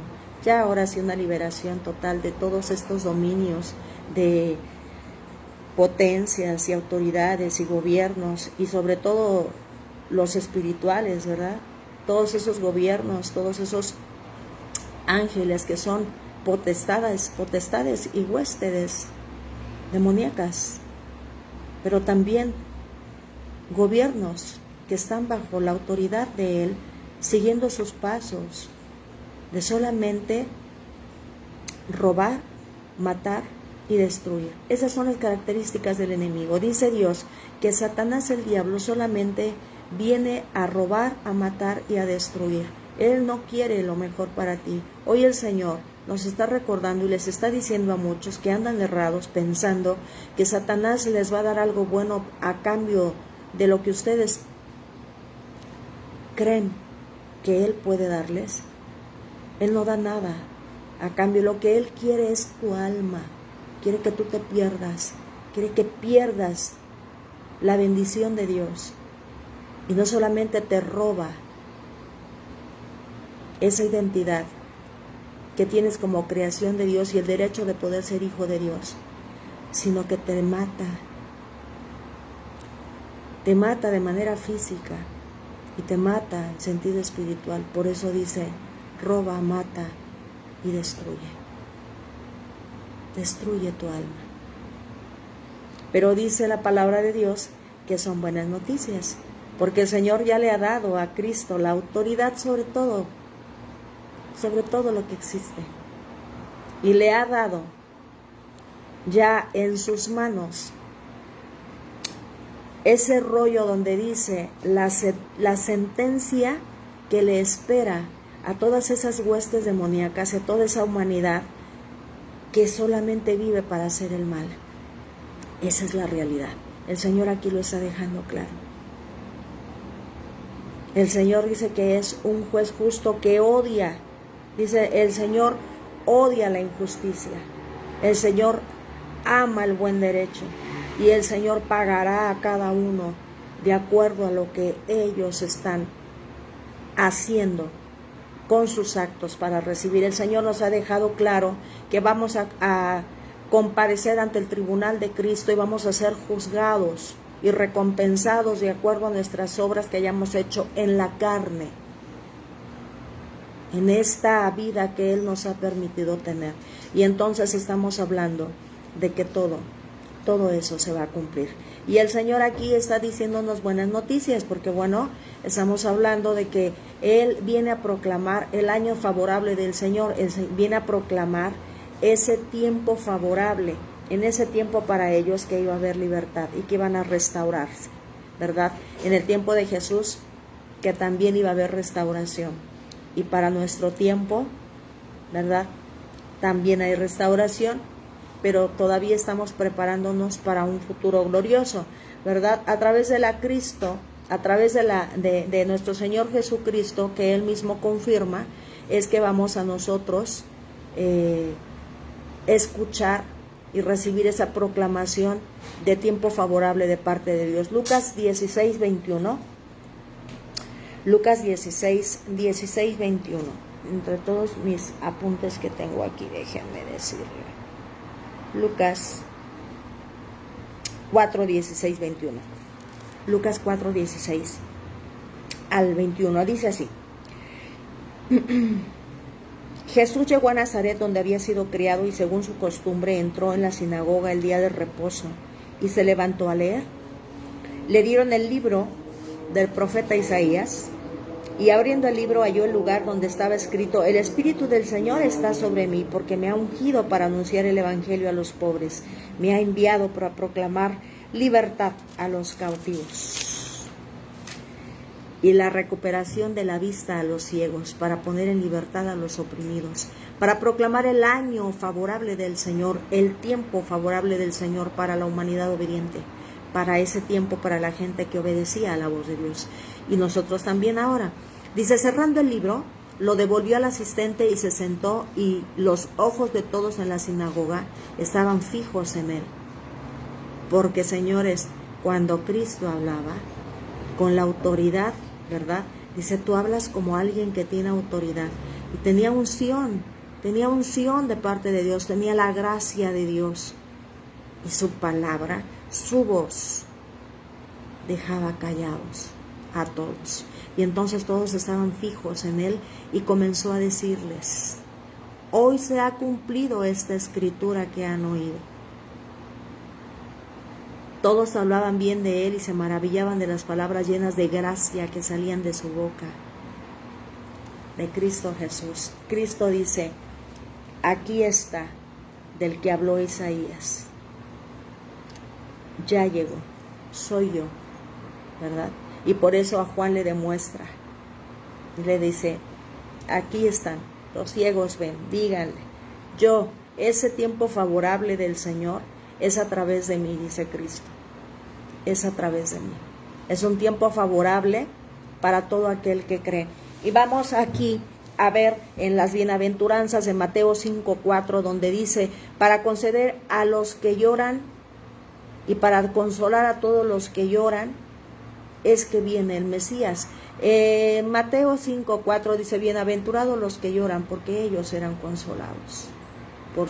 Ya ahora sí una liberación total de todos estos dominios de potencias y autoridades y gobiernos, y sobre todo los espirituales, ¿verdad? Todos esos gobiernos, todos esos ángeles que son potestades y huéspedes demoníacas, pero también gobiernos que están bajo la autoridad de Él, siguiendo sus pasos de solamente robar, matar y destruir. Esas son las características del enemigo. Dice Dios que Satanás, el diablo, solamente viene a robar, a matar y a destruir. Él no quiere lo mejor para ti. Hoy el Señor nos está recordando y les está diciendo a muchos que andan errados pensando que Satanás les va a dar algo bueno a cambio de lo que ustedes creen que Él puede darles. Él no da nada a cambio. Lo que Él quiere es tu alma. Quiere que tú te pierdas. Quiere que pierdas la bendición de Dios. Y no solamente te roba esa identidad que tienes como creación de Dios y el derecho de poder ser hijo de Dios, sino que te mata de manera física y te mata en sentido espiritual. Por eso dice, roba, mata y destruye. Destruye tu alma. Pero dice la palabra de Dios que son buenas noticias, porque el Señor ya le ha dado a Cristo la autoridad sobre todo lo que existe, y le ha dado ya en sus manos ese rollo donde dice la sentencia que le espera a todas esas huestes demoníacas, a toda esa humanidad que solamente vive para hacer el mal. Esa es la realidad. El Señor aquí lo está dejando claro. El Señor dice que es un juez justo que odia. Dice, el Señor odia la injusticia. El Señor ama el buen derecho. Y el Señor pagará a cada uno de acuerdo a lo que ellos están haciendo con sus actos para recibir. El Señor nos ha dejado claro que vamos a comparecer ante el tribunal de Cristo y vamos a ser juzgados y recompensados de acuerdo a nuestras obras que hayamos hecho en la carne, en esta vida que Él nos ha permitido tener. Y entonces estamos hablando de que todo eso se va a cumplir. Y el Señor aquí está diciéndonos buenas noticias, porque bueno, estamos hablando de que Él viene a proclamar el año favorable del Señor. Él viene a proclamar ese tiempo favorable, en ese tiempo para ellos que iba a haber libertad y que iban a restaurarse, ¿verdad? En el tiempo de Jesús, que también iba a haber restauración. Y para nuestro tiempo, ¿verdad? También hay restauración, pero todavía estamos preparándonos para un futuro glorioso, ¿verdad? A través de la Cristo a través de nuestro Señor Jesucristo, que Él mismo confirma, es que vamos a nosotros escuchar y recibir esa proclamación de tiempo favorable de parte de Dios. Lucas 16, 21. Lucas 16, 21. Entre todos mis apuntes que tengo aquí, déjenme decirle. Lucas 4, 16, 21. Lucas 4, 16 al 21. Dice así. Jesús llegó a Nazaret, donde había sido criado, y según su costumbre entró en la sinagoga el día de reposo y se levantó a leer. Le dieron el libro del profeta Isaías, y abriendo el libro halló el lugar donde estaba escrito: El Espíritu del Señor está sobre mí, porque me ha ungido para anunciar el evangelio a los pobres, me ha enviado para proclamar libertad a los cautivos y la recuperación de la vista a los ciegos, para poner en libertad a los oprimidos, para proclamar el año favorable del Señor, el tiempo favorable del Señor para la humanidad obediente, para ese tiempo, para la gente que obedecía a la voz de Dios. Y nosotros también ahora. Dice, cerrando el libro, lo devolvió al asistente y se sentó, y los ojos de todos en la sinagoga estaban fijos en él. Porque, señores, cuando Cristo hablaba con la autoridad, ¿verdad? Dice, tú hablas como alguien que tiene autoridad. Y tenía unción de parte de Dios, tenía la gracia de Dios. Y su palabra, su voz, dejaba callados a todos. Y entonces todos estaban fijos en él y comenzó a decirles, hoy se ha cumplido esta escritura que han oído. Todos hablaban bien de él y se maravillaban de las palabras llenas de gracia que salían de su boca, de Cristo Jesús. Cristo dice, aquí está del que habló Isaías. Ya llegó, soy yo, ¿verdad? Y por eso a Juan le demuestra, le dice, aquí están, los ciegos ven, díganle, yo, ese tiempo favorable del Señor es a través de mí, dice Cristo, es a través de mí. Es un tiempo favorable para todo aquel que cree. Y vamos aquí a ver en las bienaventuranzas de Mateo 5:4, donde dice, para conceder a los que lloran y para consolar a todos los que lloran, es que viene el Mesías. Mateo 5:4 dice, bienaventurados los que lloran, porque ellos serán consolados por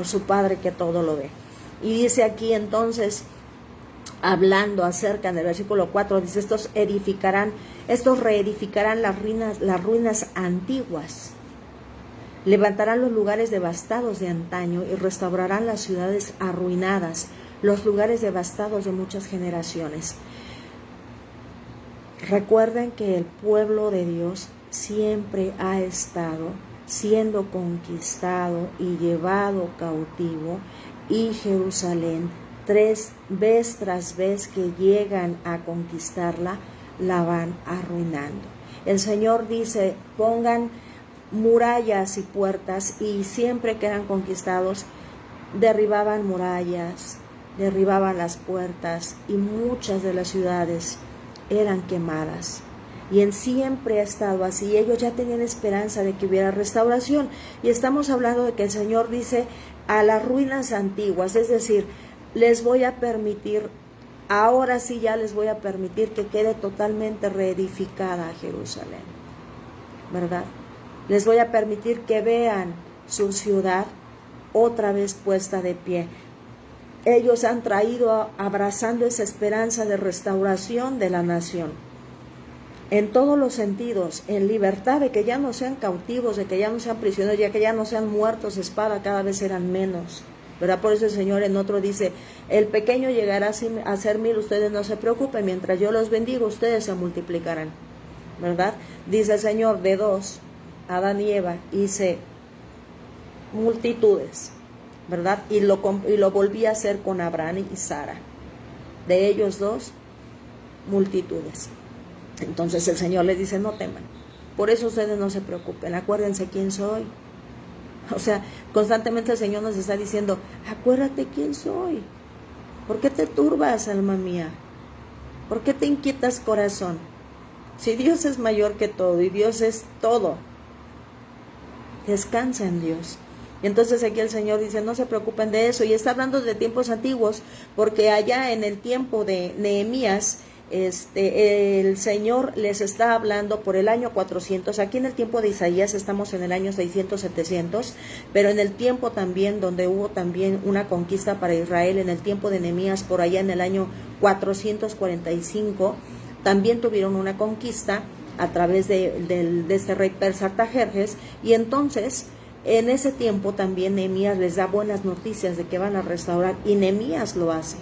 su Padre que todo lo ve. Y dice aquí entonces, hablando acerca del versículo 4, dice, estos reedificarán las ruinas antiguas, levantarán los lugares devastados de antaño y restaurarán las ciudades arruinadas, los lugares devastados de muchas generaciones. Recuerden que el pueblo de Dios siempre ha estado siendo conquistado y llevado cautivo, y Jerusalén, vez tras vez que llegan a conquistarla, la van arruinando. El Señor dice, pongan murallas y puertas, y siempre que eran conquistados, derribaban murallas, derribaban las puertas, y muchas de las ciudades eran quemadas. Y él siempre ha estado así. Ellos ya tenían esperanza de que hubiera restauración. Y estamos hablando de que el Señor dice a las ruinas antiguas, es decir, les voy a permitir, ahora sí ya les voy a permitir que quede totalmente reedificada a Jerusalén, ¿verdad? Les voy a permitir que vean su ciudad otra vez puesta de pie. Ellos han traído abrazando esa esperanza de restauración de la nación, en todos los sentidos, en libertad, de que ya no sean cautivos, de que ya no sean prisioneros, ya que ya no sean muertos de espada, cada vez eran menos, ¿verdad? Por eso el Señor en otro dice, el pequeño llegará a ser 1000, ustedes no se preocupen, mientras yo los bendigo, ustedes se multiplicarán, ¿verdad? Dice el Señor, de 2, Adán y Eva, hice multitudes, ¿verdad? Y lo volví a hacer con Abraham y Sara, de ellos 2, multitudes. Entonces el Señor les dice, no teman, por eso ustedes no se preocupen, acuérdense quién soy. O sea, constantemente el Señor nos está diciendo, acuérdate quién soy. ¿Por qué te turbas, alma mía? ¿Por qué te inquietas, corazón? Si Dios es mayor que todo y Dios es todo, descansa en Dios. Y entonces aquí el Señor dice, no se preocupen de eso. Y está hablando de tiempos antiguos, porque allá en el tiempo de Nehemías, el Señor les está hablando por el año 400. Aquí en el tiempo de Isaías estamos en el año 600, 700, pero en el tiempo también donde hubo también una conquista para Israel, en el tiempo de Nehemías, por allá en el año 445, también tuvieron una conquista a través de este rey persa Artajerjes, y entonces en ese tiempo también Nehemías les da buenas noticias de que van a restaurar, y Nehemías lo hace,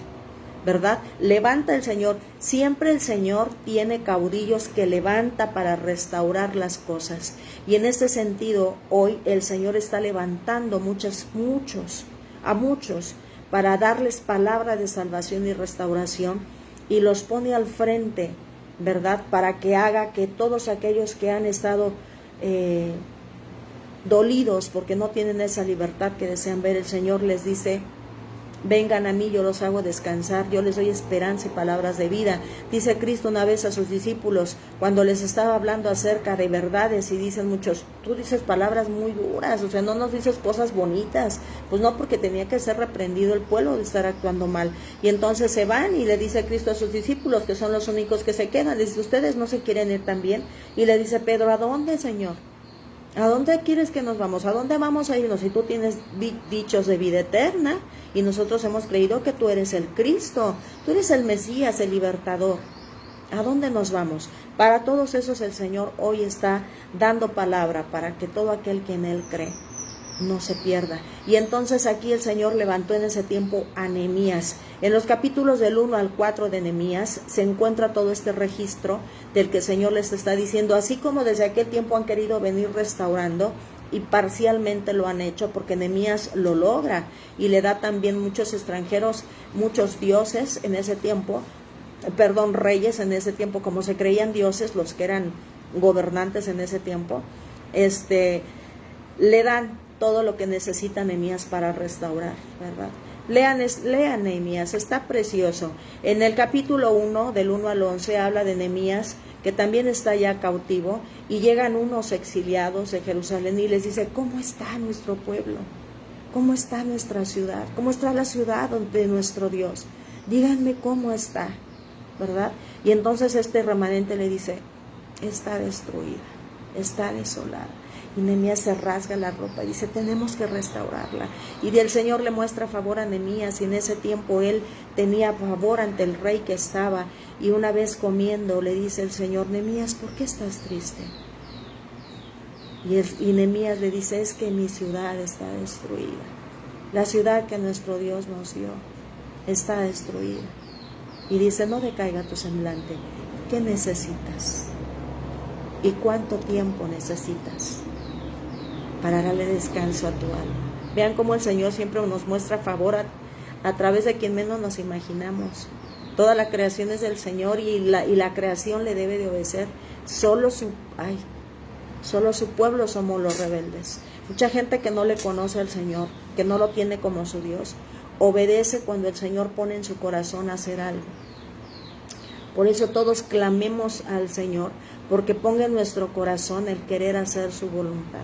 ¿verdad? Levanta el Señor, siempre el Señor tiene caudillos que levanta para restaurar las cosas, y en este sentido hoy el Señor está levantando a muchos para darles palabra de salvación y restauración, y los pone al frente, ¿verdad? Para que haga que todos aquellos que han estado dolidos porque no tienen esa libertad que desean ver, el Señor les dice, vengan a mí, yo los hago descansar, yo les doy esperanza y palabras de vida. Dice Cristo una vez a sus discípulos, cuando les estaba hablando acerca de verdades, y dicen muchos, tú dices palabras muy duras, o sea, no nos dices cosas bonitas. Pues no, porque tenía que ser reprendido el pueblo de estar actuando mal. Y entonces se van, y le dice Cristo a sus discípulos, que son los únicos que se quedan, les dice, ¿ustedes no se quieren ir también? Y le dice Pedro, ¿a dónde, Señor? ¿A dónde quieres que nos vamos? ¿A dónde vamos a irnos? Si tú tienes dichos de vida eterna, y nosotros hemos creído que tú eres el Cristo, tú eres el Mesías, el libertador. ¿A dónde nos vamos? Para todos esos el Señor hoy está dando palabra para que todo aquel que en Él cree no se pierda. Y entonces aquí el Señor levantó en ese tiempo a Nehemías. En los capítulos del 1 al 4 de Nehemías se encuentra todo este registro del que el Señor les está diciendo, así como desde aquel tiempo han querido venir restaurando, y parcialmente lo han hecho, porque Nehemías lo logra y le da también muchos extranjeros, muchos dioses en ese tiempo, reyes en ese tiempo, como se creían dioses los que eran gobernantes en ese tiempo, le dan todo lo que necesita Nehemías para restaurar, ¿verdad? Lean Nehemías, está precioso. En el capítulo 1, del 1 al 11, habla de Nehemías, que también está ya cautivo, y llegan unos exiliados de Jerusalén y les dice, ¿cómo está nuestro pueblo? ¿Cómo está nuestra ciudad? ¿Cómo está la ciudad de nuestro Dios? Díganme cómo está, ¿verdad? Y entonces este remanente le dice, está destruida, está desolada. Y Nehemías se rasga la ropa y dice, tenemos que restaurarla. Y el Señor le muestra favor a Nehemías, y en ese tiempo él tenía favor ante el rey que estaba. Y una vez comiendo le dice el Señor, Nehemías, ¿por qué estás triste? Y Nehemías le dice, es que mi ciudad está destruida. La ciudad que nuestro Dios nos dio está destruida. Y dice, no decaiga tu semblante. ¿Qué necesitas? ¿Y cuánto tiempo necesitas para darle descanso a tu alma? Vean cómo el Señor siempre nos muestra favor a través de quien menos nos imaginamos. Toda la creación es del Señor, y la creación le debe de obedecer. Solo su pueblo somos los rebeldes. Mucha gente que no le conoce al Señor, que no lo tiene como su Dios, obedece cuando el Señor pone en su corazón hacer algo. Por eso todos clamemos al Señor, porque ponga en nuestro corazón el querer hacer su voluntad.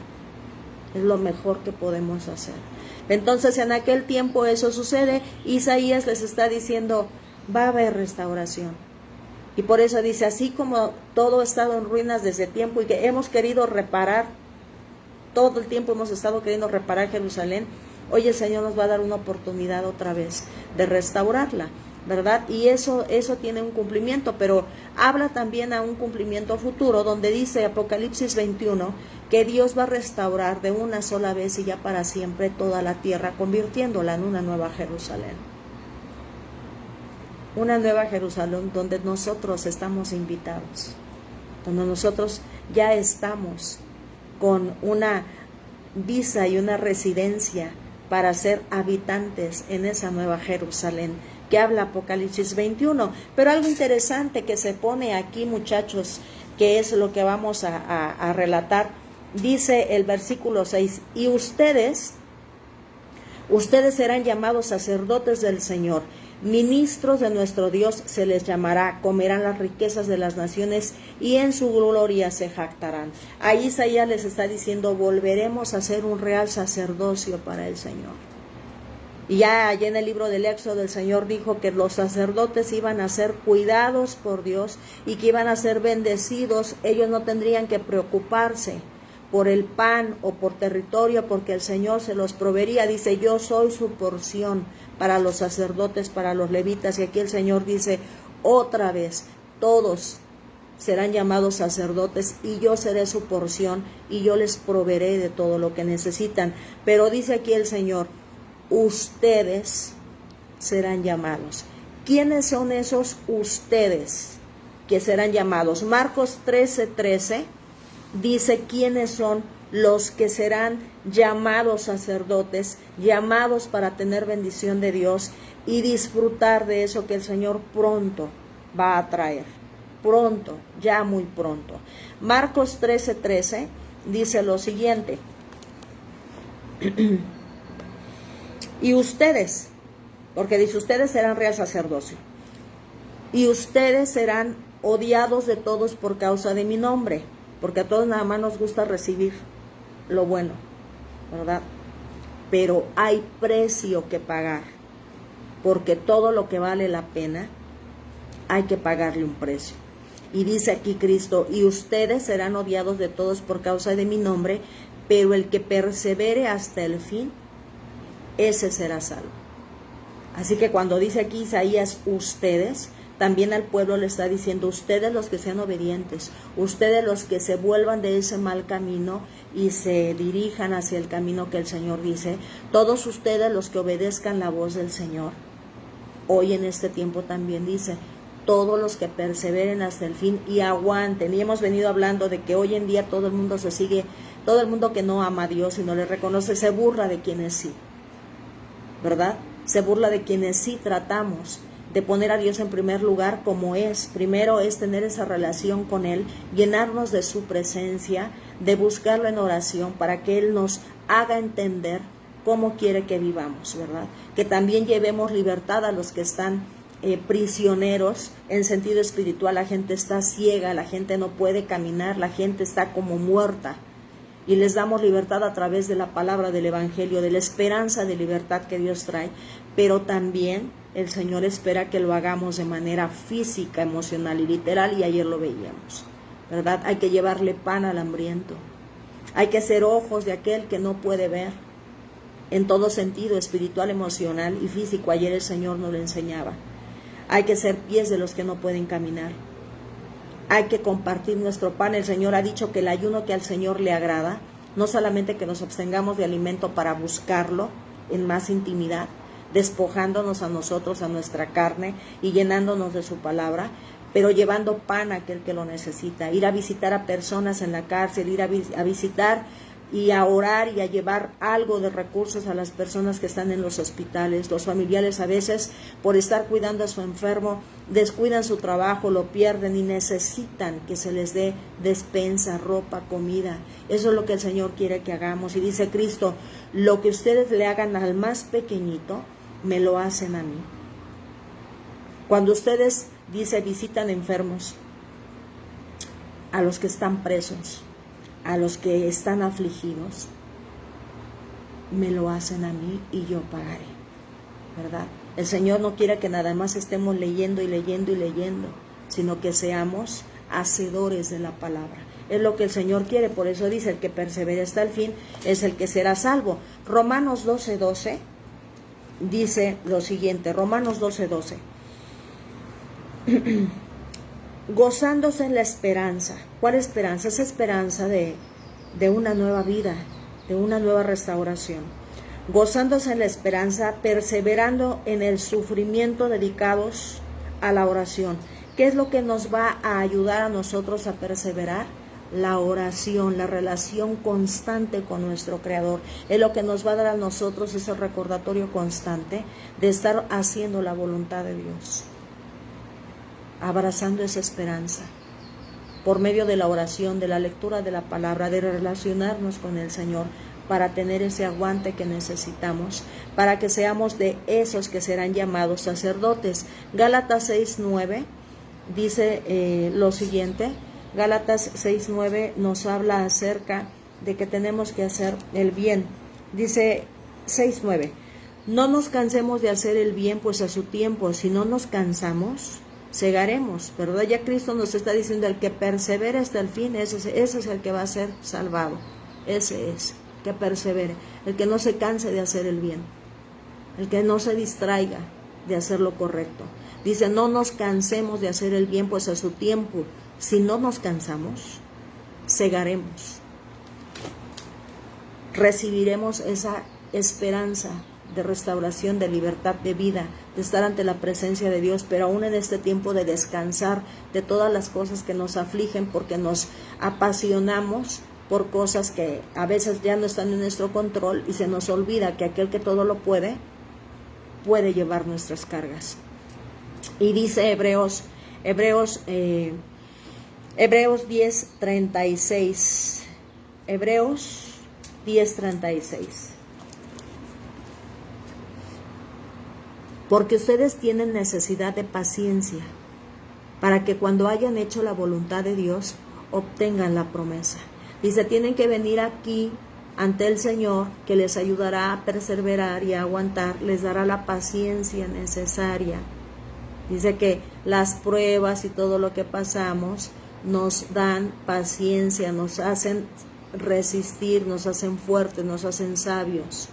Es lo mejor que podemos hacer. Entonces en aquel tiempo eso sucede. Isaías les está diciendo, va a haber restauración. Y por eso dice, así como todo ha estado en ruinas desde tiempo, y que hemos querido reparar, todo el tiempo hemos estado queriendo reparar Jerusalén, hoy el Señor nos va a dar una oportunidad otra vez de restaurarla, ¿verdad? Y eso tiene un cumplimiento, pero habla también a un cumplimiento futuro, donde dice Apocalipsis 21, que Dios va a restaurar de una sola vez y ya para siempre toda la tierra, convirtiéndola en una nueva Jerusalén. Una nueva Jerusalén donde nosotros estamos invitados, donde nosotros ya estamos con una visa y una residencia para ser habitantes en esa nueva Jerusalén que habla Apocalipsis 21. Pero algo interesante que se pone aquí, muchachos, que es lo que vamos a relatar, dice el versículo 6, y ustedes serán llamados sacerdotes del Señor, Ministros de nuestro Dios se les llamará, comerán las riquezas de las naciones y en su gloria se jactarán. Ahí Isaías les está diciendo, volveremos a ser un real sacerdocio para el Señor. Y ya allá en el libro del Éxodo el Señor dijo que los sacerdotes iban a ser cuidados por Dios y que iban a ser bendecidos. Ellos no tendrían que preocuparse por el pan o por territorio, porque el Señor se los proveería. Dice, yo soy su porción para los sacerdotes, para los levitas. Y aquí el Señor dice, otra vez, todos serán llamados sacerdotes y yo seré su porción y yo les proveeré de todo lo que necesitan. Pero dice aquí el Señor, ustedes serán llamados. ¿Quiénes son esos ustedes que serán llamados? Marcos 13:13 dice quiénes son los que serán llamados sacerdotes, llamados para tener bendición de Dios y disfrutar de eso que el Señor pronto va a traer. Pronto, ya muy pronto. Marcos 13:13 dice lo siguiente. Y ustedes, porque dice, ustedes serán real sacerdocio, y ustedes serán odiados de todos por causa de mi nombre, porque a todos nada más nos gusta recibir lo bueno, ¿verdad? Pero hay precio que pagar, porque todo lo que vale la pena, hay que pagarle un precio. Y dice aquí Cristo, y ustedes serán odiados de todos por causa de mi nombre, pero el que persevere hasta el fin, ese será salvo. Así que cuando dice aquí Isaías, ustedes, también al pueblo le está diciendo, ustedes los que sean obedientes, ustedes los que se vuelvan de ese mal camino y se dirijan hacia el camino que el Señor dice, todos ustedes los que obedezcan la voz del Señor, hoy en este tiempo también dice, todos los que perseveren hasta el fin y aguanten. Y hemos venido hablando de que hoy en día todo el mundo se sigue, todo el mundo que no ama a Dios y no le reconoce, se burla de quienes sí, ¿verdad? Se burla de quienes sí tratamos de poner a Dios en primer lugar como es. Primero es tener esa relación con Él, llenarnos de su presencia, de buscarlo en oración para que Él nos haga entender cómo quiere que vivamos, ¿verdad? Que también llevemos libertad a los que están prisioneros en sentido espiritual. La gente está ciega, la gente no puede caminar, la gente está como muerta. Y les damos libertad a través de la palabra del Evangelio, de la esperanza de libertad que Dios trae. Pero también el Señor espera que lo hagamos de manera física, emocional y literal, y ayer lo veíamos, ¿verdad? Hay que llevarle pan al hambriento. Hay que ser ojos de aquel que no puede ver, en todo sentido, espiritual, emocional y físico. Ayer el Señor nos lo enseñaba. Hay que ser pies de los que no pueden caminar. Hay que compartir nuestro pan. El Señor ha dicho que el ayuno que al Señor le agrada, no solamente que nos abstengamos de alimento para buscarlo en más intimidad, despojándonos a nosotros, a nuestra carne y llenándonos de su palabra, pero llevando pan a aquel que lo necesita, ir a visitar a personas en la cárcel, ir a visitar y a orar y a llevar algo de recursos a las personas que están en los hospitales. Los familiares a veces, por estar cuidando a su enfermo, descuidan su trabajo, lo pierden y necesitan que se les dé despensa, ropa, comida. Eso es lo que el Señor quiere que hagamos. Y dice Cristo, lo que ustedes le hagan al más pequeñito, me lo hacen a mí. Cuando ustedes, dice, visitan enfermos, a los que están presos, a los que están afligidos, me lo hacen a mí y yo pagaré, ¿verdad? El Señor no quiere que nada más estemos leyendo y leyendo y leyendo, sino que seamos hacedores de la palabra. Es lo que el Señor quiere, por eso dice, el que persevere hasta el fin es el que será salvo. Romanos 12:12 dice lo siguiente, Romanos 12:12. Gozándose en la esperanza. ¿Cuál esperanza? Es esperanza de una nueva vida, de una nueva restauración. Gozándose en la esperanza, perseverando en el sufrimiento, dedicados a la oración. ¿Qué es lo que nos va a ayudar a nosotros a perseverar? La oración, la relación constante con nuestro Creador. Es lo que nos va a dar a nosotros ese recordatorio constante de estar haciendo la voluntad de Dios, abrazando esa esperanza por medio de la oración, de la lectura de la palabra, de relacionarnos con el Señor. para tener ese aguante que necesitamos, para que seamos de esos que serán llamados sacerdotes. Gálatas 6:9 dice lo siguiente. Gálatas 6:9 nos habla acerca de que tenemos que hacer el bien. Dice 6:9, no nos cansemos de hacer el bien, pues a su tiempo, si no nos cansamos, segaremos, ¿verdad? Ya Cristo nos está diciendo, el que persevere hasta el fin, ese es el que va a ser salvado. Ese es, que persevere, el que no se canse de hacer el bien, el que no se distraiga de hacer lo correcto. Dice, no nos cansemos de hacer el bien, pues a su tiempo, si no nos cansamos, segaremos. Recibiremos esa esperanza de restauración, de libertad, de vida, de estar ante la presencia de Dios, pero aún en este tiempo de descansar de todas las cosas que nos afligen, porque nos apasionamos por cosas que a veces ya no están en nuestro control y se nos olvida que aquel que todo lo puede llevar nuestras cargas. Y dice Hebreos 10:36. Hebreos 10:36. Porque ustedes tienen necesidad de paciencia, para que cuando hayan hecho la voluntad de Dios, obtengan la promesa. Dice, tienen que venir aquí ante el Señor, que les ayudará a perseverar y a aguantar, les dará la paciencia necesaria. Dice que las pruebas y todo lo que pasamos nos dan paciencia, nos hacen resistir, nos hacen fuertes, nos hacen sabios.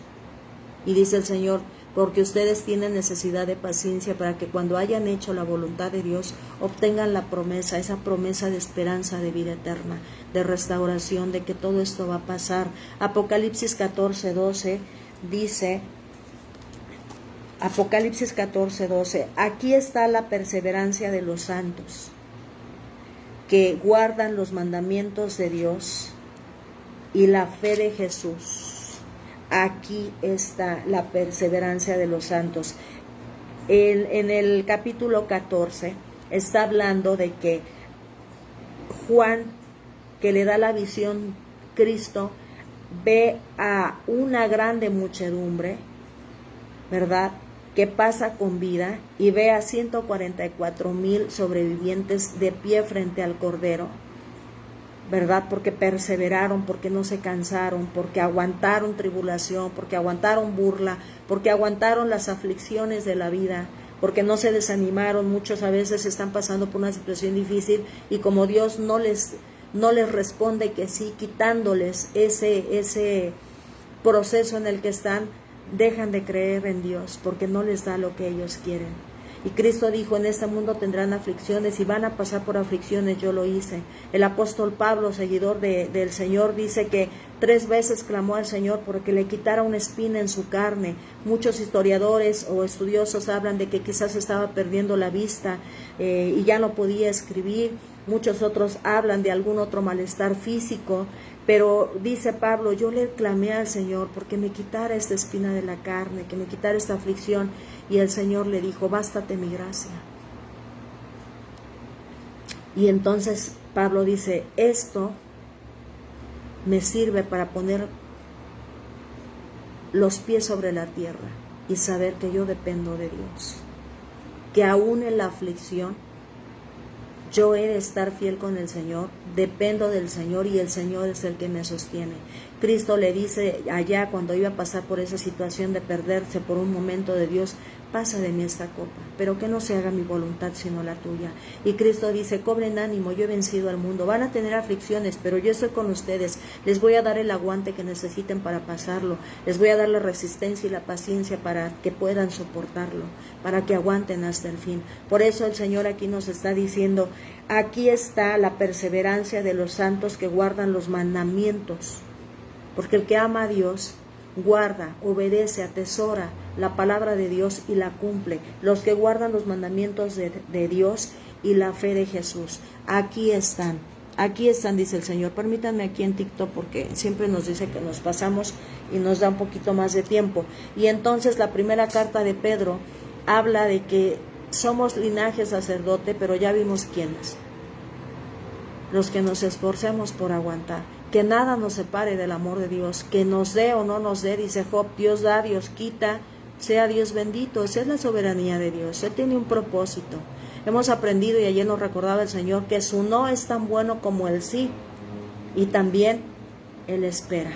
Y dice el Señor, porque ustedes tienen necesidad de paciencia para que cuando hayan hecho la voluntad de Dios obtengan la promesa, esa promesa de esperanza, de vida eterna, de restauración, de que todo esto va a pasar. Apocalipsis 14:12 dice, Apocalipsis 14:12, aquí está la perseverancia de los santos, que guardan los mandamientos de Dios y la fe de Jesús. Aquí está la perseverancia de los santos. En el capítulo 14 está hablando de que Juan, que le da la visión Cristo, ve a una grande muchedumbre, ¿verdad?, que pasa con vida, y ve a 144,000 sobrevivientes de pie frente al Cordero, ¿verdad? Porque perseveraron, porque no se cansaron, porque aguantaron tribulación, porque aguantaron burla, porque aguantaron las aflicciones de la vida, porque no se desanimaron. Muchos a veces están pasando por una situación difícil y como Dios no les responde que sí, quitándoles ese proceso en el que están, dejan de creer en Dios porque no les da lo que ellos quieren. Y Cristo dijo, en este mundo tendrán aflicciones y van a pasar por aflicciones, yo lo hice. El apóstol Pablo, seguidor del Señor, dice que 3 veces clamó al Señor porque le quitara una espina en su carne. Muchos historiadores o estudiosos hablan de que quizás estaba perdiendo la vista y ya no podía escribir. Muchos otros hablan de algún otro malestar físico, pero dice Pablo, yo le clamé al Señor porque me quitara esta espina de la carne, que me quitara esta aflicción, y el Señor le dijo, bástate mi gracia. Y entonces Pablo dice, esto me sirve para poner los pies sobre la tierra y saber que yo dependo de Dios, que aún en la aflicción yo he de estar fiel con el Señor, dependo del Señor y el Señor es el que me sostiene. Cristo le dice allá cuando iba a pasar por esa situación de perderse por un momento de Dios, pasa de mí esta copa, pero que no se haga mi voluntad sino la tuya. Y Cristo dice, cobren ánimo, yo he vencido al mundo, van a tener aflicciones, pero yo estoy con ustedes, les voy a dar el aguante que necesiten para pasarlo, les voy a dar la resistencia y la paciencia para que puedan soportarlo, para que aguanten hasta el fin. Por eso el Señor aquí nos está diciendo, aquí está la perseverancia de los santos que guardan los mandamientos, porque el que ama a Dios guarda, obedece, atesora la palabra de Dios y la cumple. Los que guardan los mandamientos de Dios y la fe de Jesús. Aquí están, dice el Señor. Permítanme aquí en TikTok porque siempre nos dice que nos pasamos y nos da un poquito más de tiempo. Y entonces la primera carta de Pedro habla de que somos linaje sacerdote, pero ya vimos quiénes. Los que nos esforcemos por aguantar. que nada nos separe del amor de Dios, que nos dé o no nos dé, dice Job, Dios da, Dios quita, sea Dios bendito. Esa es la soberanía de Dios, Él tiene un propósito. Hemos aprendido, y ayer nos recordaba el Señor, que su no es tan bueno como el sí, y también Él espera,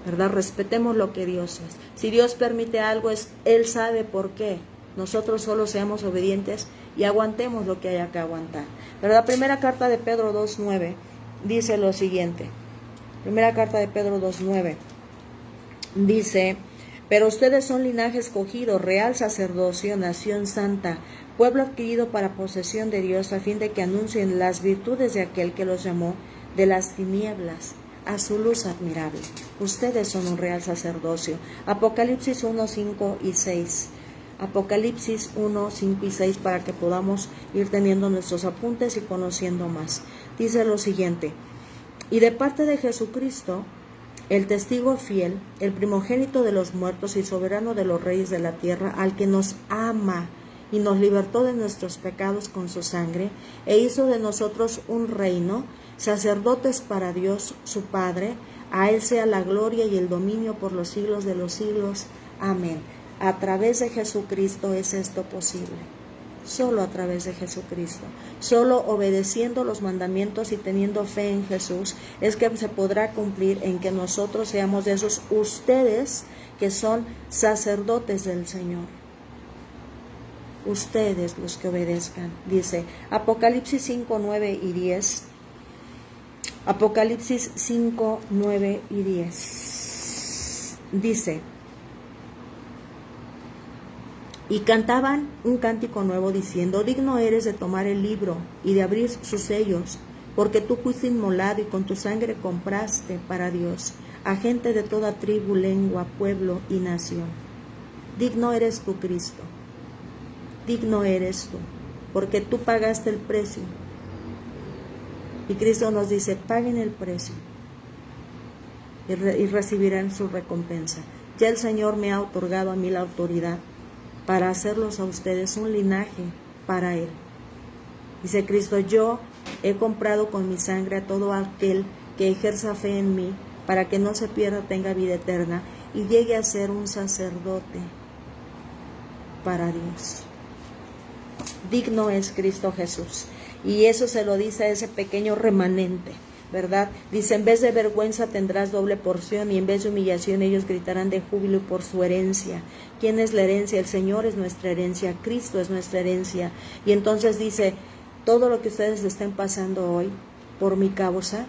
¿verdad? Respetemos lo que Dios es. Si Dios permite algo, Él sabe por qué. Nosotros solo seamos obedientes y aguantemos lo que haya que aguantar, ¿verdad? Primera carta de Pedro 2:9 dice lo siguiente. Primera carta de Pedro 2:9 dice: pero ustedes son linaje escogido, real sacerdocio, nación santa, pueblo adquirido para posesión de Dios, a fin de que anuncien las virtudes de aquel que los llamó de las tinieblas a su luz admirable. Ustedes son un real sacerdocio. Apocalipsis 1:5 y 6. Apocalipsis 1:5 y 6, para que podamos ir teniendo nuestros apuntes y conociendo más. Dice lo siguiente: y de parte de Jesucristo, el testigo fiel, el primogénito de los muertos y soberano de los reyes de la tierra, al que nos ama y nos libertó de nuestros pecados con su sangre, e hizo de nosotros un reino, sacerdotes para Dios su Padre, a Él sea la gloria y el dominio por los siglos de los siglos. Amén. A través de Jesucristo es esto posible. Solo a través de Jesucristo, solo obedeciendo los mandamientos y teniendo fe en Jesús, es que se podrá cumplir en que nosotros seamos de esos ustedes que son sacerdotes del Señor. Ustedes los que obedezcan. Dice Apocalipsis 5:9 y 10. Apocalipsis 5:9 y 10. Dice: y cantaban un cántico nuevo diciendo: digno eres de tomar el libro y de abrir sus sellos, porque tú fuiste inmolado y con tu sangre compraste para Dios a gente de toda tribu, lengua, pueblo y nación. Digno eres tú, Cristo. Digno eres tú, porque tú pagaste el precio. Y Cristo nos dice: paguen el precio y recibirán su recompensa. Ya el Señor me ha otorgado a mí la autoridad para hacerlos a ustedes un linaje para Él. Dice Cristo: yo he comprado con mi sangre a todo aquel que ejerza fe en mí, para que no se pierda, tenga vida eterna y llegue a ser un sacerdote para Dios. Digno es Cristo Jesús. Y eso se lo dice a ese pequeño remanente, ¿verdad? Dice: en vez de vergüenza tendrás doble porción, y en vez de humillación ellos gritarán de júbilo por su herencia. ¿Quién es la herencia? El Señor es nuestra herencia, Cristo es nuestra herencia. Y entonces dice: todo lo que ustedes estén pasando hoy por mi causa,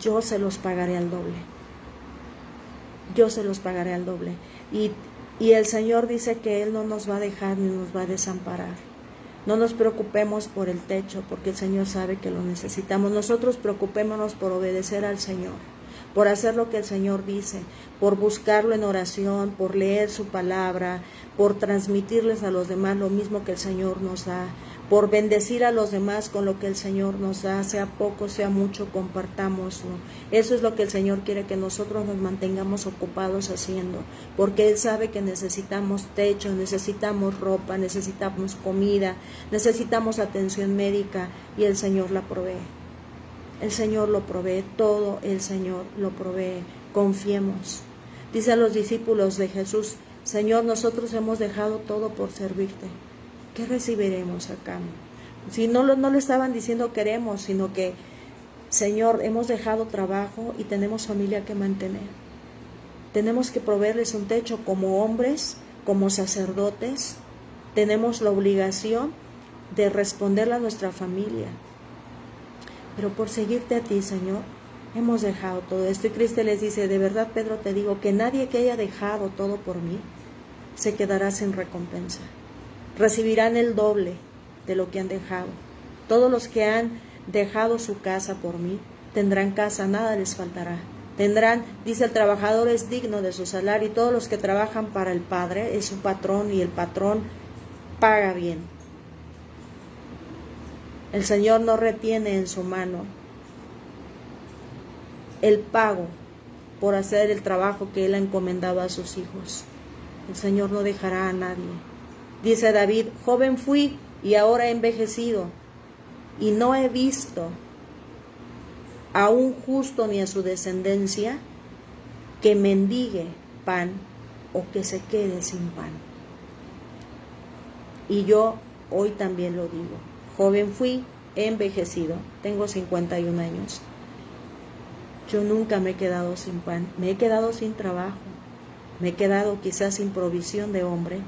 yo se los pagaré al doble. Yo se los pagaré al doble. Y el Señor dice que Él no nos va a dejar ni nos va a desamparar. No nos preocupemos por el techo, porque el Señor sabe que lo necesitamos. Nosotros preocupémonos por obedecer al Señor, por hacer lo que el Señor dice, por buscarlo en oración, por leer su palabra, por transmitirles a los demás lo mismo que el Señor nos da, por bendecir a los demás con lo que el Señor nos da, sea poco, sea mucho, compartámoslo. Eso es lo que el Señor quiere que nosotros nos mantengamos ocupados haciendo, porque Él sabe que necesitamos techo, necesitamos ropa, necesitamos comida, necesitamos atención médica, y el Señor la provee. El Señor lo provee, todo el Señor lo provee. Confiemos. Dice a los discípulos de Jesús: Señor, nosotros hemos dejado todo por servirte. ¿Qué recibiremos a cambio? Si no le estaban diciendo queremos, sino que: Señor, hemos dejado trabajo y tenemos familia que mantener. Tenemos que proveerles un techo como hombres, como sacerdotes. Tenemos la obligación de responderle a nuestra familia. Pero por seguirte a ti, Señor, hemos dejado todo esto. Y Cristo les dice: de verdad, Pedro, te digo que nadie que haya dejado todo por mí se quedará sin recompensa. Recibirán el doble de lo que han dejado. Todos los que han dejado su casa por mí tendrán casa, nada les faltará. Tendrán, dice, el trabajador es digno de su salario, y todos los que trabajan para el Padre es su patrón, y el patrón paga bien. El Señor no retiene en su mano el pago por hacer el trabajo que Él ha encomendado a sus hijos. El Señor no dejará a nadie. Dice David: joven fui y ahora he envejecido, y no he visto a un justo ni a su descendencia que mendigue pan o que se quede sin pan. Y yo hoy también lo digo. Joven fui, he envejecido, tengo 51 años. Yo nunca me he quedado sin pan, me he quedado sin trabajo, me he quedado quizás sin provisión de hombre,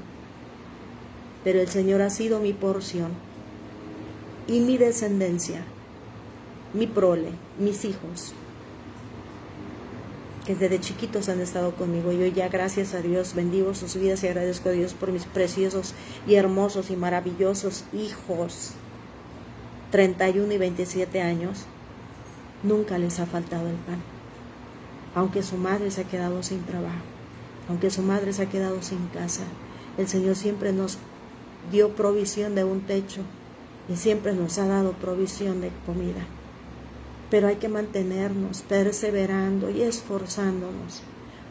pero el Señor ha sido mi porción y mi descendencia, mi prole, mis hijos, que desde chiquitos han estado conmigo. Yo ya, gracias a Dios, bendigo sus vidas y agradezco a Dios por mis preciosos y hermosos y maravillosos hijos, 31 y 27 años. Nunca les ha faltado el pan, aunque su madre se ha quedado sin trabajo, aunque su madre se ha quedado sin casa. El Señor siempre nos dio provisión de un techo y siempre nos ha dado provisión de comida. Pero hay que mantenernos perseverando y esforzándonos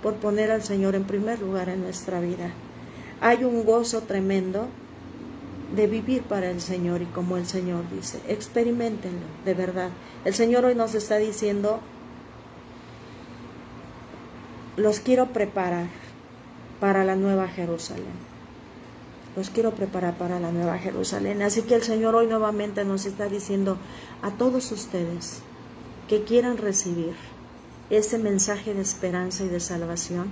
por poner al Señor en primer lugar en nuestra vida. Hay un gozo tremendo de vivir para el Señor, y como el Señor dice, experiméntenlo, de verdad. El Señor hoy nos está diciendo: los quiero preparar para la nueva Jerusalén. Los quiero preparar para la nueva Jerusalén. Así que el Señor hoy nuevamente nos está diciendo a todos ustedes que quieran recibir ese mensaje de esperanza y de salvación,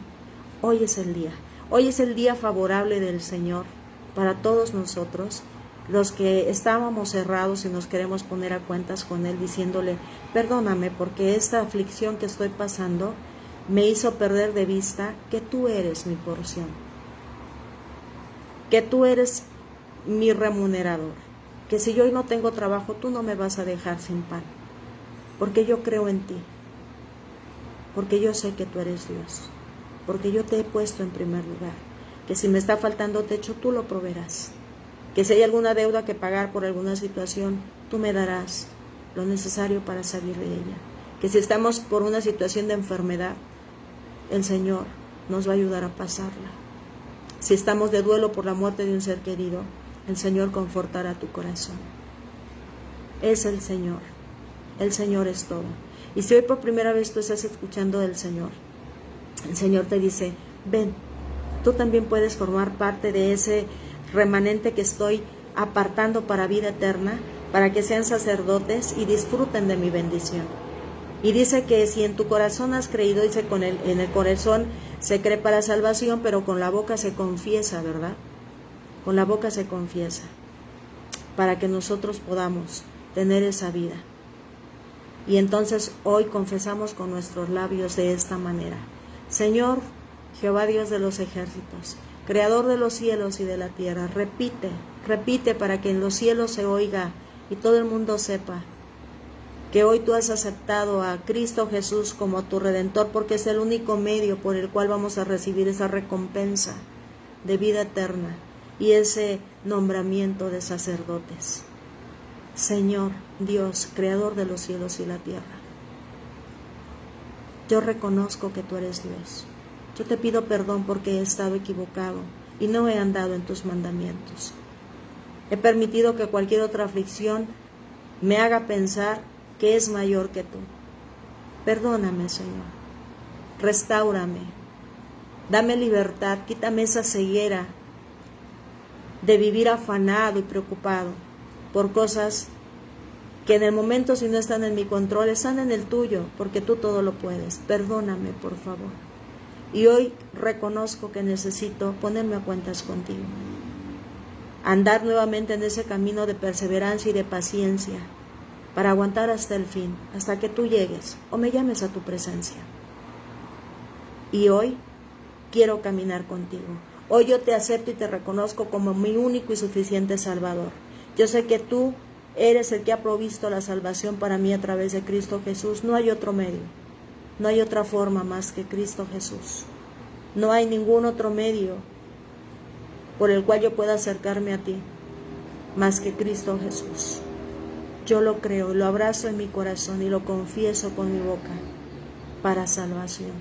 hoy es el día. Hoy es el día favorable del Señor para todos nosotros, los que estábamos cerrados y nos queremos poner a cuentas con Él, diciéndole: perdóname porque esta aflicción que estoy pasando me hizo perder de vista que tú eres mi porción, que tú eres mi remunerador, que si yo hoy no tengo trabajo, tú no me vas a dejar sin pan, porque yo creo en ti, porque yo sé que tú eres Dios, porque yo te he puesto en primer lugar, que si me está faltando techo, tú lo proveerás, que si hay alguna deuda que pagar por alguna situación, tú me darás lo necesario para salir de ella, que si estamos por una situación de enfermedad, el Señor nos va a ayudar a pasarla. Si estamos de duelo por la muerte de un ser querido, el Señor confortará tu corazón. Es el Señor es todo. Y si hoy por primera vez tú estás escuchando del Señor, el Señor te dice: ven, tú también puedes formar parte de ese remanente que estoy apartando para vida eterna, para que sean sacerdotes y disfruten de mi bendición. Y dice que si en tu corazón has creído, dice en el corazón se cree para salvación, pero con la boca se confiesa, ¿verdad? Con la boca se confiesa, para que nosotros podamos tener esa vida. Y entonces hoy confesamos con nuestros labios de esta manera: Señor, Jehová Dios de los ejércitos, Creador de los cielos y de la tierra, repite para que en los cielos se oiga y todo el mundo sepa que hoy tú has aceptado a Cristo Jesús como tu Redentor, porque es el único medio por el cual vamos a recibir esa recompensa de vida eterna y ese nombramiento de sacerdotes. Señor Dios, Creador de los cielos y la tierra, yo reconozco que tú eres Dios. Yo te pido perdón porque he estado equivocado y no he andado en tus mandamientos. He permitido que cualquier otra aflicción me haga pensar que es mayor que tú. Perdóname, Señor. Restáurame. Dame libertad. Quítame esa ceguera de vivir afanado y preocupado por cosas que en el momento, si no están en mi control, están en el tuyo, porque tú todo lo puedes. Perdóname, por favor. Y hoy reconozco que necesito ponerme a cuentas contigo, andar nuevamente en ese camino de perseverancia y de paciencia, para aguantar hasta el fin, hasta que tú llegues o me llames a tu presencia. Y hoy quiero caminar contigo. Hoy yo te acepto y te reconozco como mi único y suficiente Salvador. Yo sé que tú eres el que ha provisto la salvación para mí a través de Cristo Jesús. No hay otro medio, no hay otra forma más que Cristo Jesús. No hay ningún otro medio por el cual yo pueda acercarme a ti más que Cristo Jesús. Yo lo creo, lo abrazo en mi corazón y lo confieso con mi boca para salvación.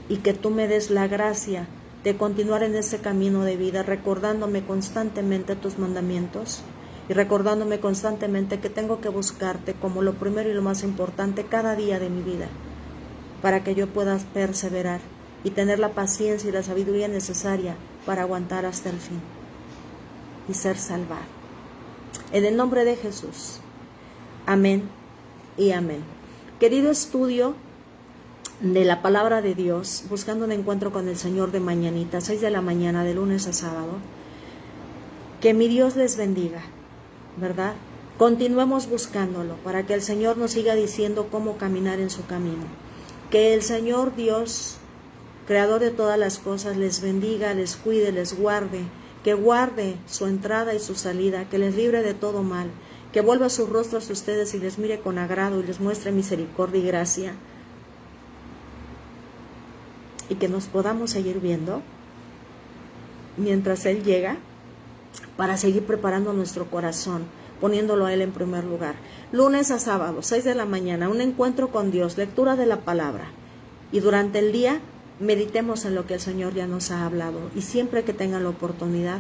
Y que tú me des la gracia de continuar en ese camino de vida, recordándome constantemente tus mandamientos y recordándome constantemente que tengo que buscarte como lo primero y lo más importante cada día de mi vida, para que yo pueda perseverar y tener la paciencia y la sabiduría necesaria para aguantar hasta el fin y ser salvado. En el nombre de Jesús. Amén y amén. Querido estudio de la palabra de Dios, buscando un encuentro con el Señor de mañanita, 6 de la mañana, de lunes a sábado, que mi Dios les bendiga, ¿verdad? Continuemos buscándolo para que el Señor nos siga diciendo cómo caminar en su camino. Que el Señor Dios, creador de todas las cosas, les bendiga, les cuide, les guarde, que guarde su entrada y su salida, que les libre de todo mal, que vuelva su rostro hacia ustedes y les mire con agrado y les muestre misericordia y gracia, y que nos podamos seguir viendo mientras Él llega, para seguir preparando nuestro corazón, poniéndolo a Él en primer lugar. Lunes a sábado, 6 de la mañana, un encuentro con Dios, lectura de la palabra. Y durante el día, meditemos en lo que el Señor ya nos ha hablado. Y siempre que tengan la oportunidad,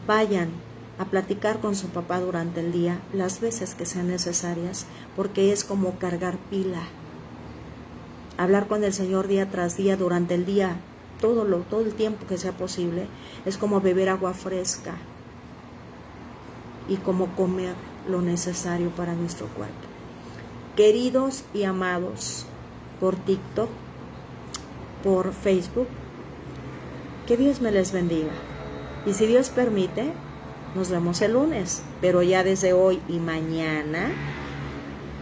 vayan a platicar con su papá durante el día, las veces que sean necesarias, porque es como cargar pila. Hablar con el Señor día tras día, durante el día, todo el tiempo que sea posible, es como beber agua fresca y como comer lo necesario para nuestro cuerpo. Queridos y amados, por TikTok, por Facebook, que Dios me les bendiga. Y si Dios permite, nos vemos el lunes, pero ya desde hoy y mañana,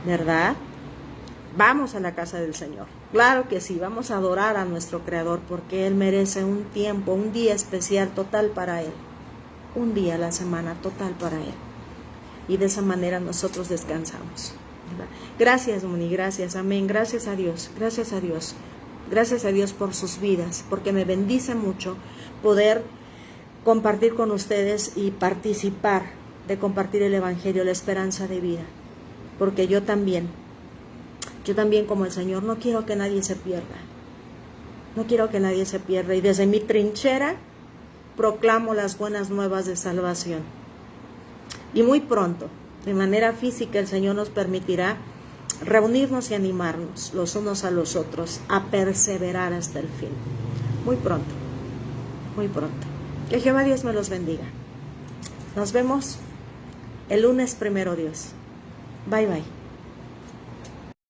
¿verdad? Vamos a la casa del Señor. Claro que sí, vamos a adorar a nuestro Creador, porque Él merece un tiempo, un día especial total para Él. Un día a la semana total para Él. Y de esa manera nosotros descansamos, ¿verdad? Gracias, Moni, gracias, amén. Gracias a Dios, gracias a Dios. Gracias a Dios por sus vidas, porque me bendice mucho poder compartir con ustedes y participar de compartir el Evangelio, la esperanza de vida. Porque yo también como el Señor, no quiero que nadie se pierda. No quiero que nadie se pierda. Y desde mi trinchera proclamo las buenas nuevas de salvación. Y muy pronto, de manera física, el Señor nos permitirá reunirnos y animarnos los unos a los otros a perseverar hasta el fin. Muy pronto, muy pronto. Que Jehová Dios me los bendiga. Nos vemos el lunes, primero Dios. Bye, bye.